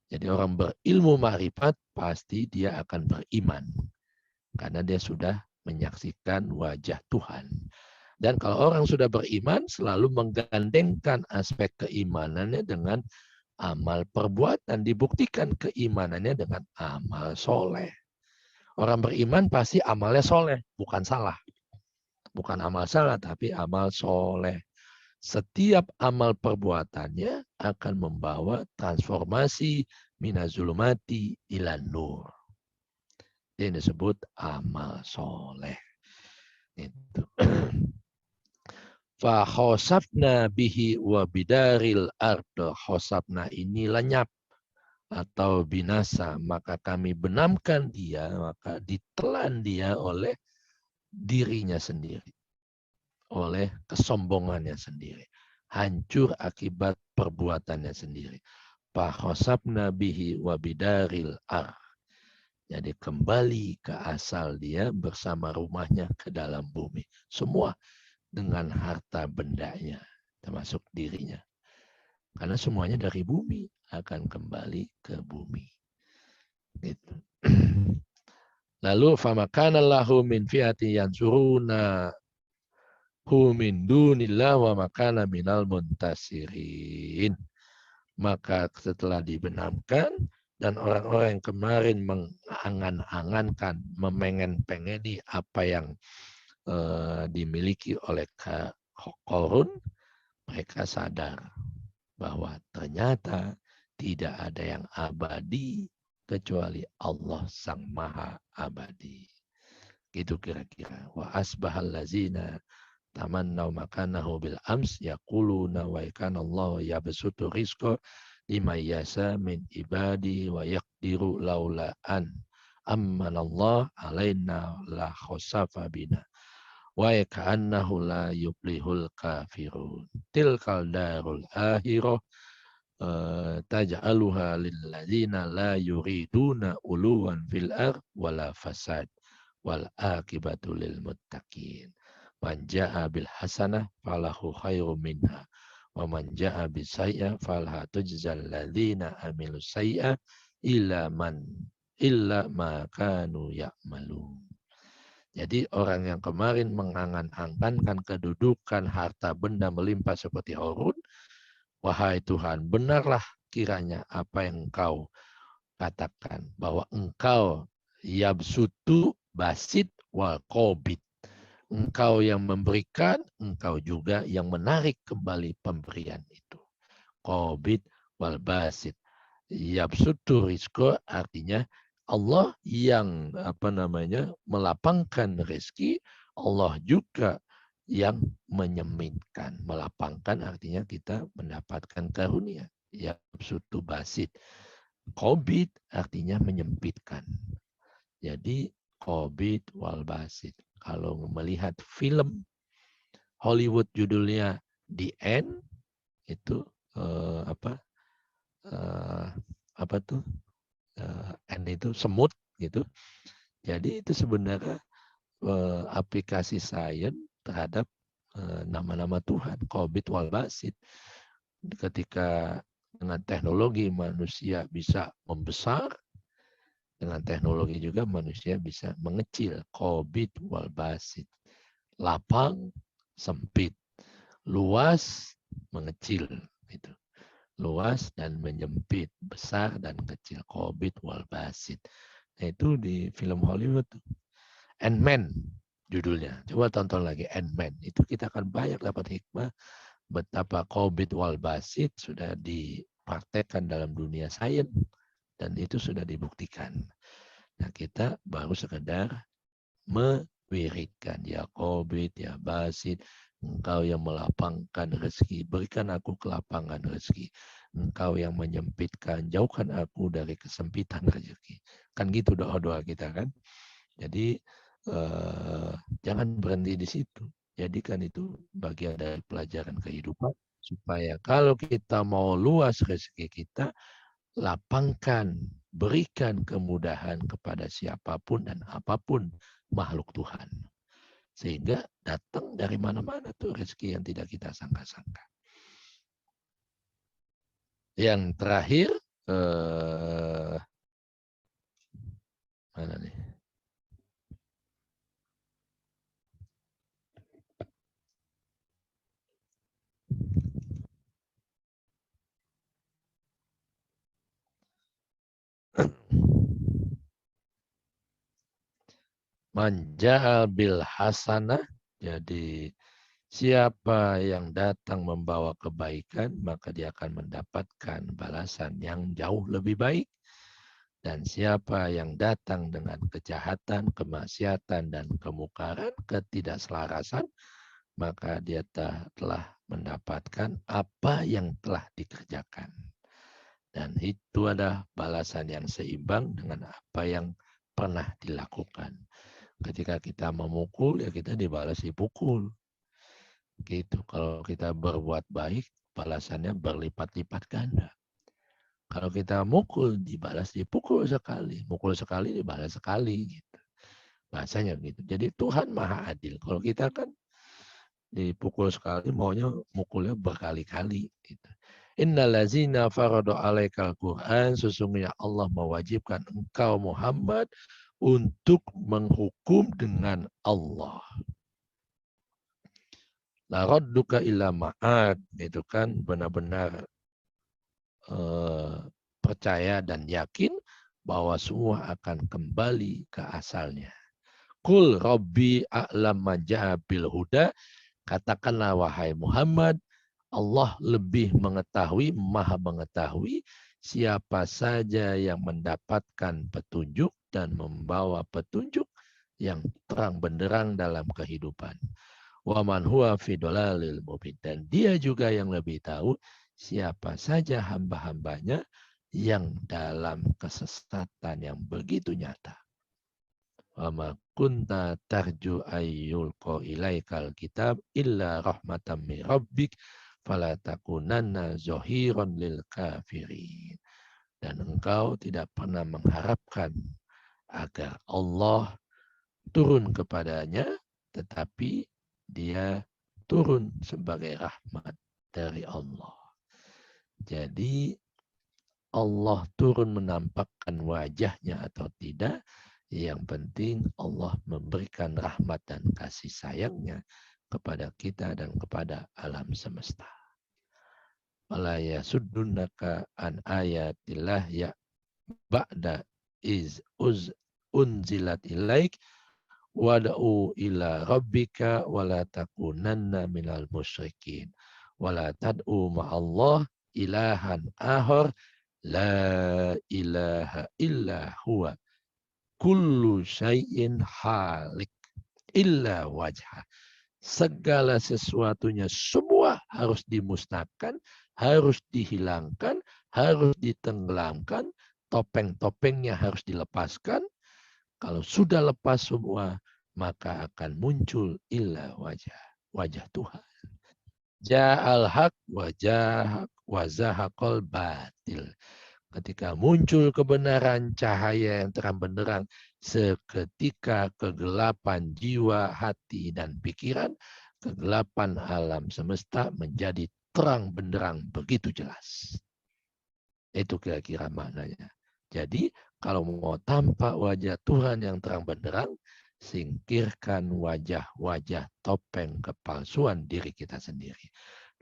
Jadi orang berilmu ma'rifat pasti dia akan beriman. Karena dia sudah menyaksikan wajah Tuhan. Dan kalau orang sudah beriman, selalu menggandengkan aspek keimanannya dengan amal perbuatan. Dibuktikan keimanannya dengan amal soleh. Orang beriman pasti amalnya soleh, bukan salah. Bukan amal salah, tapi amal soleh. Setiap amal perbuatannya akan membawa transformasi minazulumati ilan nur. Ini disebut amal soleh. Itu. Fa khosafna bihi wa bidaril ardo. Khosafna ini lenyap atau binasa, maka kami benamkan dia, maka ditelan dia oleh dirinya sendiri, oleh kesombongannya sendiri, hancur akibat perbuatannya sendiri. Fakhosabna bihi wa bidaril ar. Jadi kembali ke asal dia bersama rumahnya ke dalam bumi. Semua dengan harta bendanya, termasuk dirinya. Karena semuanya dari bumi akan kembali ke bumi. Gitu. Lalu famakana lahu min fi'ati yansuruna hu min dunillah wa makana minal muntasirin. Maka setelah dibenamkan dan orang-orang yang kemarin mengangan-angankan, memengen-pengeni apa yang dimiliki oleh Korun, mereka sadar bahwa ternyata tidak ada yang abadi kecuali Allah Sang Maha Abadi. Gitu kira-kira. Wa asbahal lazina tamannau makanahu bil ams yaquluna wa kana Allah yabsutu rizqa liman yasha min ibadi wa yaqdiru laula an ammanallah alaina la khasafa bina wa ka'annahu la yublihul kafirun. Tilkal darul akhirah taj'aluha lilladzina la yuriduna uluwan fil ard wala fasad wal akibatu lil muttaqin. Man ja'a bil hasanah falahu khairum minha wa man ja'a bis sayyi'ah falha tujzal ladzina amilu sayyi'ah illa ma kanu ya'malun. Jadi orang yang kemarin mengangan-angankan kedudukan harta benda melimpah seperti Harun, wahai Tuhan, benarlah kiranya apa yang engkau katakan, bahwa engkau yabsutu basit wal qobit. Engkau yang memberikan, engkau juga yang menarik kembali pemberian itu. Qobit wal basit. Yabsutu rizqo artinya Allah yang melapangkan rezeki, Allah juga yang menyempitkan. Melapangkan artinya kita mendapatkan karunia. Yabsutu basit. Qobit artinya menyempitkan. Jadi qobit wal basit. Kalau melihat film Hollywood judulnya The End, itu N itu semut gitu. Jadi itu sebenarnya aplikasi sains terhadap nama-nama Tuhan, Qobid wal Basit. Ketika dengan teknologi manusia bisa membesar, dengan teknologi juga manusia bisa mengecil. Qobid wal Basit. Lapang, sempit. Luas, mengecil. Gitu. Luas dan menyempit, besar dan kecil. Qobid wal Basit. Nah, itu di film Hollywood. Ant-Man judulnya. Coba tonton lagi Ant-Man. Itu kita akan banyak dapat hikmah betapa Qobid wal Basit sudah dipraktekkan dalam dunia sains dan itu sudah dibuktikan. Nah, kita baru sekedar mewiridkan, ya Qobid, ya Basit, engkau yang melapangkan rezeki, berikan aku kelapangan rezeki. Engkau yang menyempitkan, jauhkan aku dari kesempitan rezeki. Kan gitu doa-doa kita kan. Jadi jangan berhenti di situ. Jadikan itu bagian dari pelajaran kehidupan supaya kalau kita mau luas rezeki kita, lapangkan, berikan kemudahan kepada siapapun dan apapun makhluk Tuhan. Sehingga datang dari mana-mana tuh rezeki yang tidak kita sangka-sangka. Yang terakhir, mana nih? Manja'al bil hasanah. Jadi siapa yang datang membawa kebaikan, maka dia akan mendapatkan balasan yang jauh lebih baik. Dan siapa yang datang dengan kejahatan, kemaksiatan, dan kemukaran, ketidakselarasan, maka dia telah mendapatkan apa yang telah dikerjakan. Dan itu adalah balasan yang seimbang dengan apa yang pernah dilakukan. Ketika kita memukul, ya kita dibalas dipukul. Gitu. Kalau kita berbuat baik, balasannya berlipat-lipat ganda. Kalau kita mukul, dibalas dipukul sekali. Mukul sekali, dibalas sekali. Gitu. Bahasanya gitu. Jadi Tuhan maha adil. Kalau kita kan dipukul sekali, maunya mukulnya berkali-kali. Gitu. Innalazina faradu alaikal Quran. Sesungguhnya Allah mewajibkan engkau Muhammad untuk menghukum dengan Allah. La radduka ila ma'ad. Itu kan benar-benar percaya dan yakin bahwa semua akan kembali ke asalnya. Kul Rabbi a'lam bil huda. Katakanlah wahai Muhammad, Allah lebih mengetahui, maha mengetahui siapa saja yang mendapatkan petunjuk dan membawa petunjuk yang terang benderang dalam kehidupan. Wa man huwa fi dhalalil mubin. Dan dia juga yang lebih tahu siapa saja hamba-hambanya yang dalam kesesatan yang begitu nyata. Wa ma kunta tarju ayyulqa ilaikal kitab illa rahmatan min rabbik fala takunanna zahiran lil kafirin. Dan engkau tidak pernah mengharapkan agar Allah turun kepadanya, tetapi dia turun sebagai rahmat dari Allah. Jadi Allah turun menampakkan wajahnya atau tidak, yang penting Allah memberikan rahmat dan kasih sayangnya kepada kita dan kepada alam semesta. Wala yasuddunaka an ayatillah ya ba'da iz unzilat ilaik wad'u ila rabbika wala takunanna minal musyrikin wala tad'u ma'allah ilahan ahar la ilaha illa huwa kullu syai'in halik illa wajha. Segala sesuatunya semua harus dimusnahkan, harus dihilangkan, harus ditenggelamkan, topeng-topengnya harus dilepaskan. Kalau sudah lepas semua, maka akan muncul illa wajah Tuhan. Ja'al haq wa zahaqal batil. Ketika muncul kebenaran, cahaya yang terang benderang, seketika kegelapan jiwa, hati, dan pikiran, kegelapan alam semesta menjadi terang benderang begitu jelas. Itu kira-kira maknanya. Jadi kalau mau tampak wajah Tuhan yang terang benderang, singkirkan wajah-wajah topeng kepalsuan diri kita sendiri.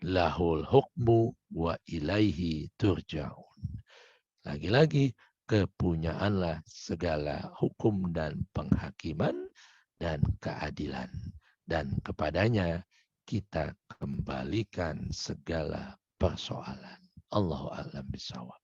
Lahul hukmu wa ilaihi turja'un. Lagi-lagi, kepunyaanlah segala hukum dan penghakiman dan keadilan. Dan kepadanya kita kembalikan segala persoalan. Allahu a'lam bishawab.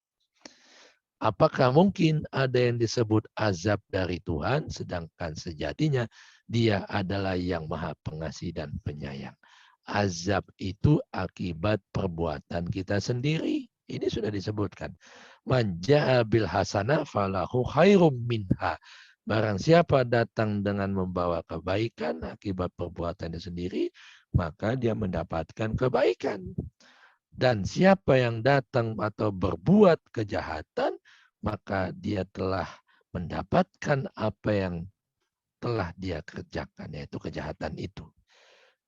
Apakah mungkin ada yang disebut azab dari Tuhan, sedangkan sejatinya dia adalah yang maha pengasih dan penyayang. Azab itu akibat perbuatan kita sendiri. Ini sudah disebutkan. Man ja'a bil hasanah falahu khairum minha. Barang siapa datang dengan membawa kebaikan akibat perbuatannya sendiri, maka dia mendapatkan kebaikan. Dan siapa yang datang atau berbuat kejahatan, maka dia telah mendapatkan apa yang telah dia kerjakan, yaitu kejahatan itu.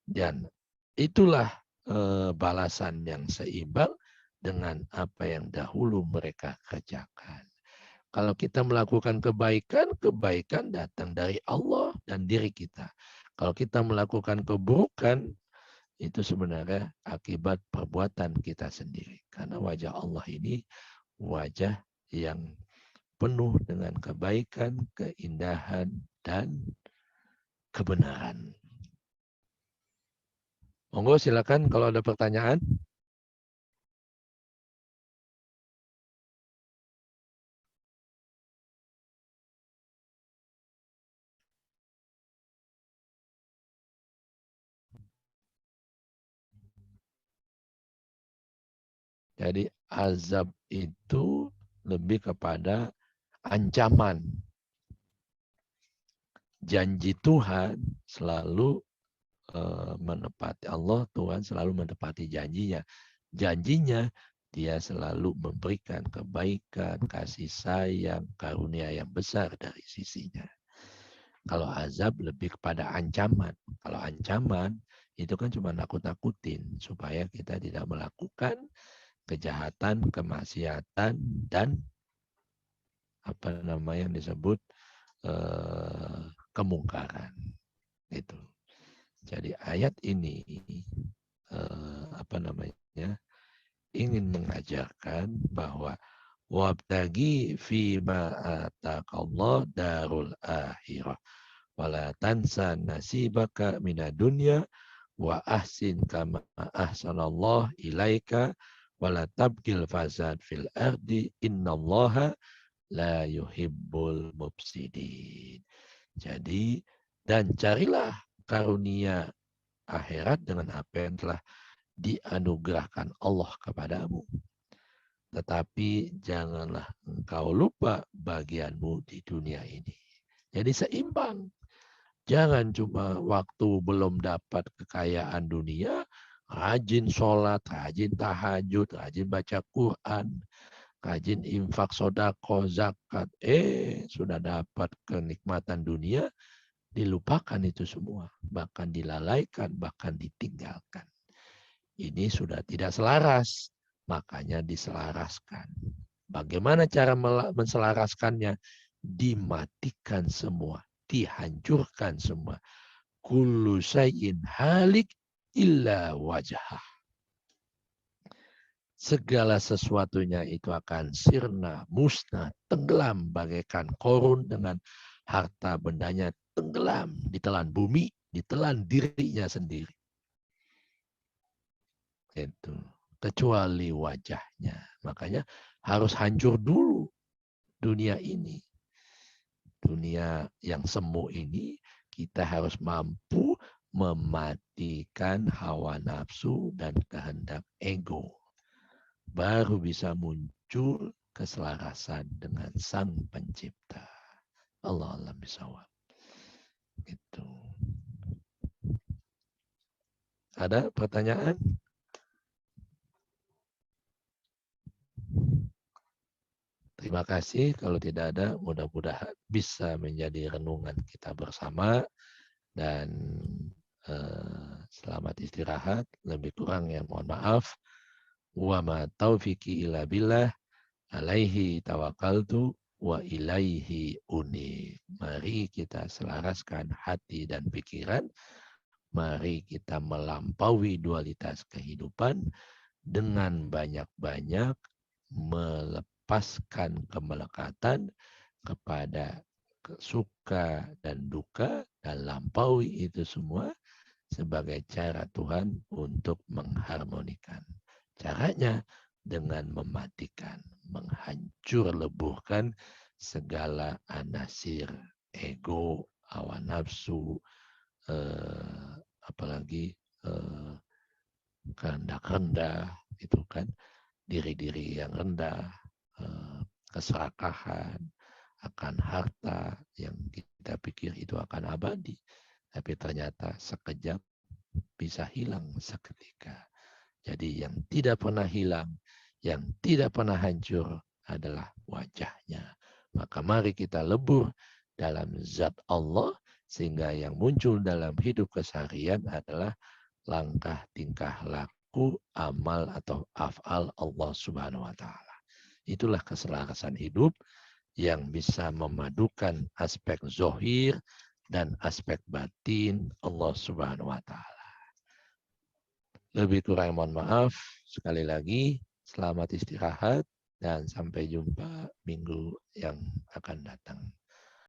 Dan itulah balasan yang seimbang dengan apa yang dahulu mereka kerjakan. Kalau kita melakukan kebaikan, kebaikan datang dari Allah dan diri kita. Kalau kita melakukan keburukan, itu sebenarnya akibat perbuatan kita sendiri. Karena wajah Allah ini wajah yang penuh dengan kebaikan, keindahan, dan kebenaran. Monggo silakan kalau ada pertanyaan. Jadi azab itu lebih kepada ancaman. Janji Tuhan selalu menepati. Allah Tuhan selalu menepati janjinya. Janjinya dia selalu memberikan kebaikan, kasih sayang, karunia yang besar dari sisinya. Kalau azab lebih kepada ancaman. Kalau ancaman itu kan cuma nakut-nakutin supaya kita tidak melakukan kejahatan, kemaksiatan, dan apa namanya yang disebut kemungkaran. Itu. Jadi ayat ini apa namanya ingin mengajarkan bahwa wabtagi fima ataqallah darul akhirah wala tansa nasibaka minad dunya wa ahsin kama ahsanallah ilaika wala tabgil fasad fil ardi innallaha la yuhibbul mufsidin. Jadi dan carilah karunia akhirat dengan apa yang telah dianugerahkan Allah kepadamu. Tetapi janganlah engkau lupa bagianmu di dunia ini. Jadi seimbang. Jangan cuma waktu belum dapat kekayaan dunia, rajin sholat, rajin tahajud, rajin baca Quran, rajin infak, sodako, zakat. Sudah dapat kenikmatan dunia, dilupakan itu semua. Bahkan dilalaikan, bahkan ditinggalkan. Ini sudah tidak selaras, makanya diselaraskan. Bagaimana cara menselaraskannya? Dimatikan semua, dihancurkan semua. Kullu sayyin halik illa wajah. Segala sesuatunya itu akan sirna, musnah, tenggelam bagaikan korun dengan harta bendanya tenggelam, ditelan bumi, ditelan dirinya sendiri. Itu kecuali wajahnya. Makanya harus hancur dulu dunia ini. Dunia yang semu ini kita harus mampu mematikan hawa nafsu dan kehendak ego. Baru bisa muncul keselarasan dengan Sang Pencipta. Allah alam bisawab. Itu. Ada pertanyaan? Terima kasih. Kalau tidak ada, mudah-mudahan bisa menjadi renungan kita bersama. Dan selamat istirahat. Lebih kurang ya mohon maaf. Wa ma taufiqi illa billah. Alaihi tawakkaltu wa ilaihi uni. Mari kita selaraskan hati dan pikiran. Mari kita melampaui dualitas kehidupan dengan banyak-banyak melepaskan kemelekatan kepada suka dan duka dan lampaui itu semua sebagai cara Tuhan untuk mengharmonikan. Caranya dengan mematikan, menghancur leburkan segala anasir ego, hawa nafsu, apalagi kehendak rendah, itu kan diri-diri yang rendah, keserakahan akan harta yang kita pikir itu akan abadi, tapi ternyata sekejap bisa hilang seketika. Jadi yang tidak pernah hilang, yang tidak pernah hancur adalah wajahnya. Maka mari kita lebur dalam zat Allah, sehingga yang muncul dalam hidup keseharian adalah langkah tingkah laku amal atau af'al Allah Subhanahu wa taala. Itulah keselarasan hidup yang bisa memadukan aspek zohir dan aspek batin Allah Subhanahu wa taala. Lebih kurang mohon maaf. Sekali lagi selamat istirahat dan sampai jumpa minggu yang akan datang.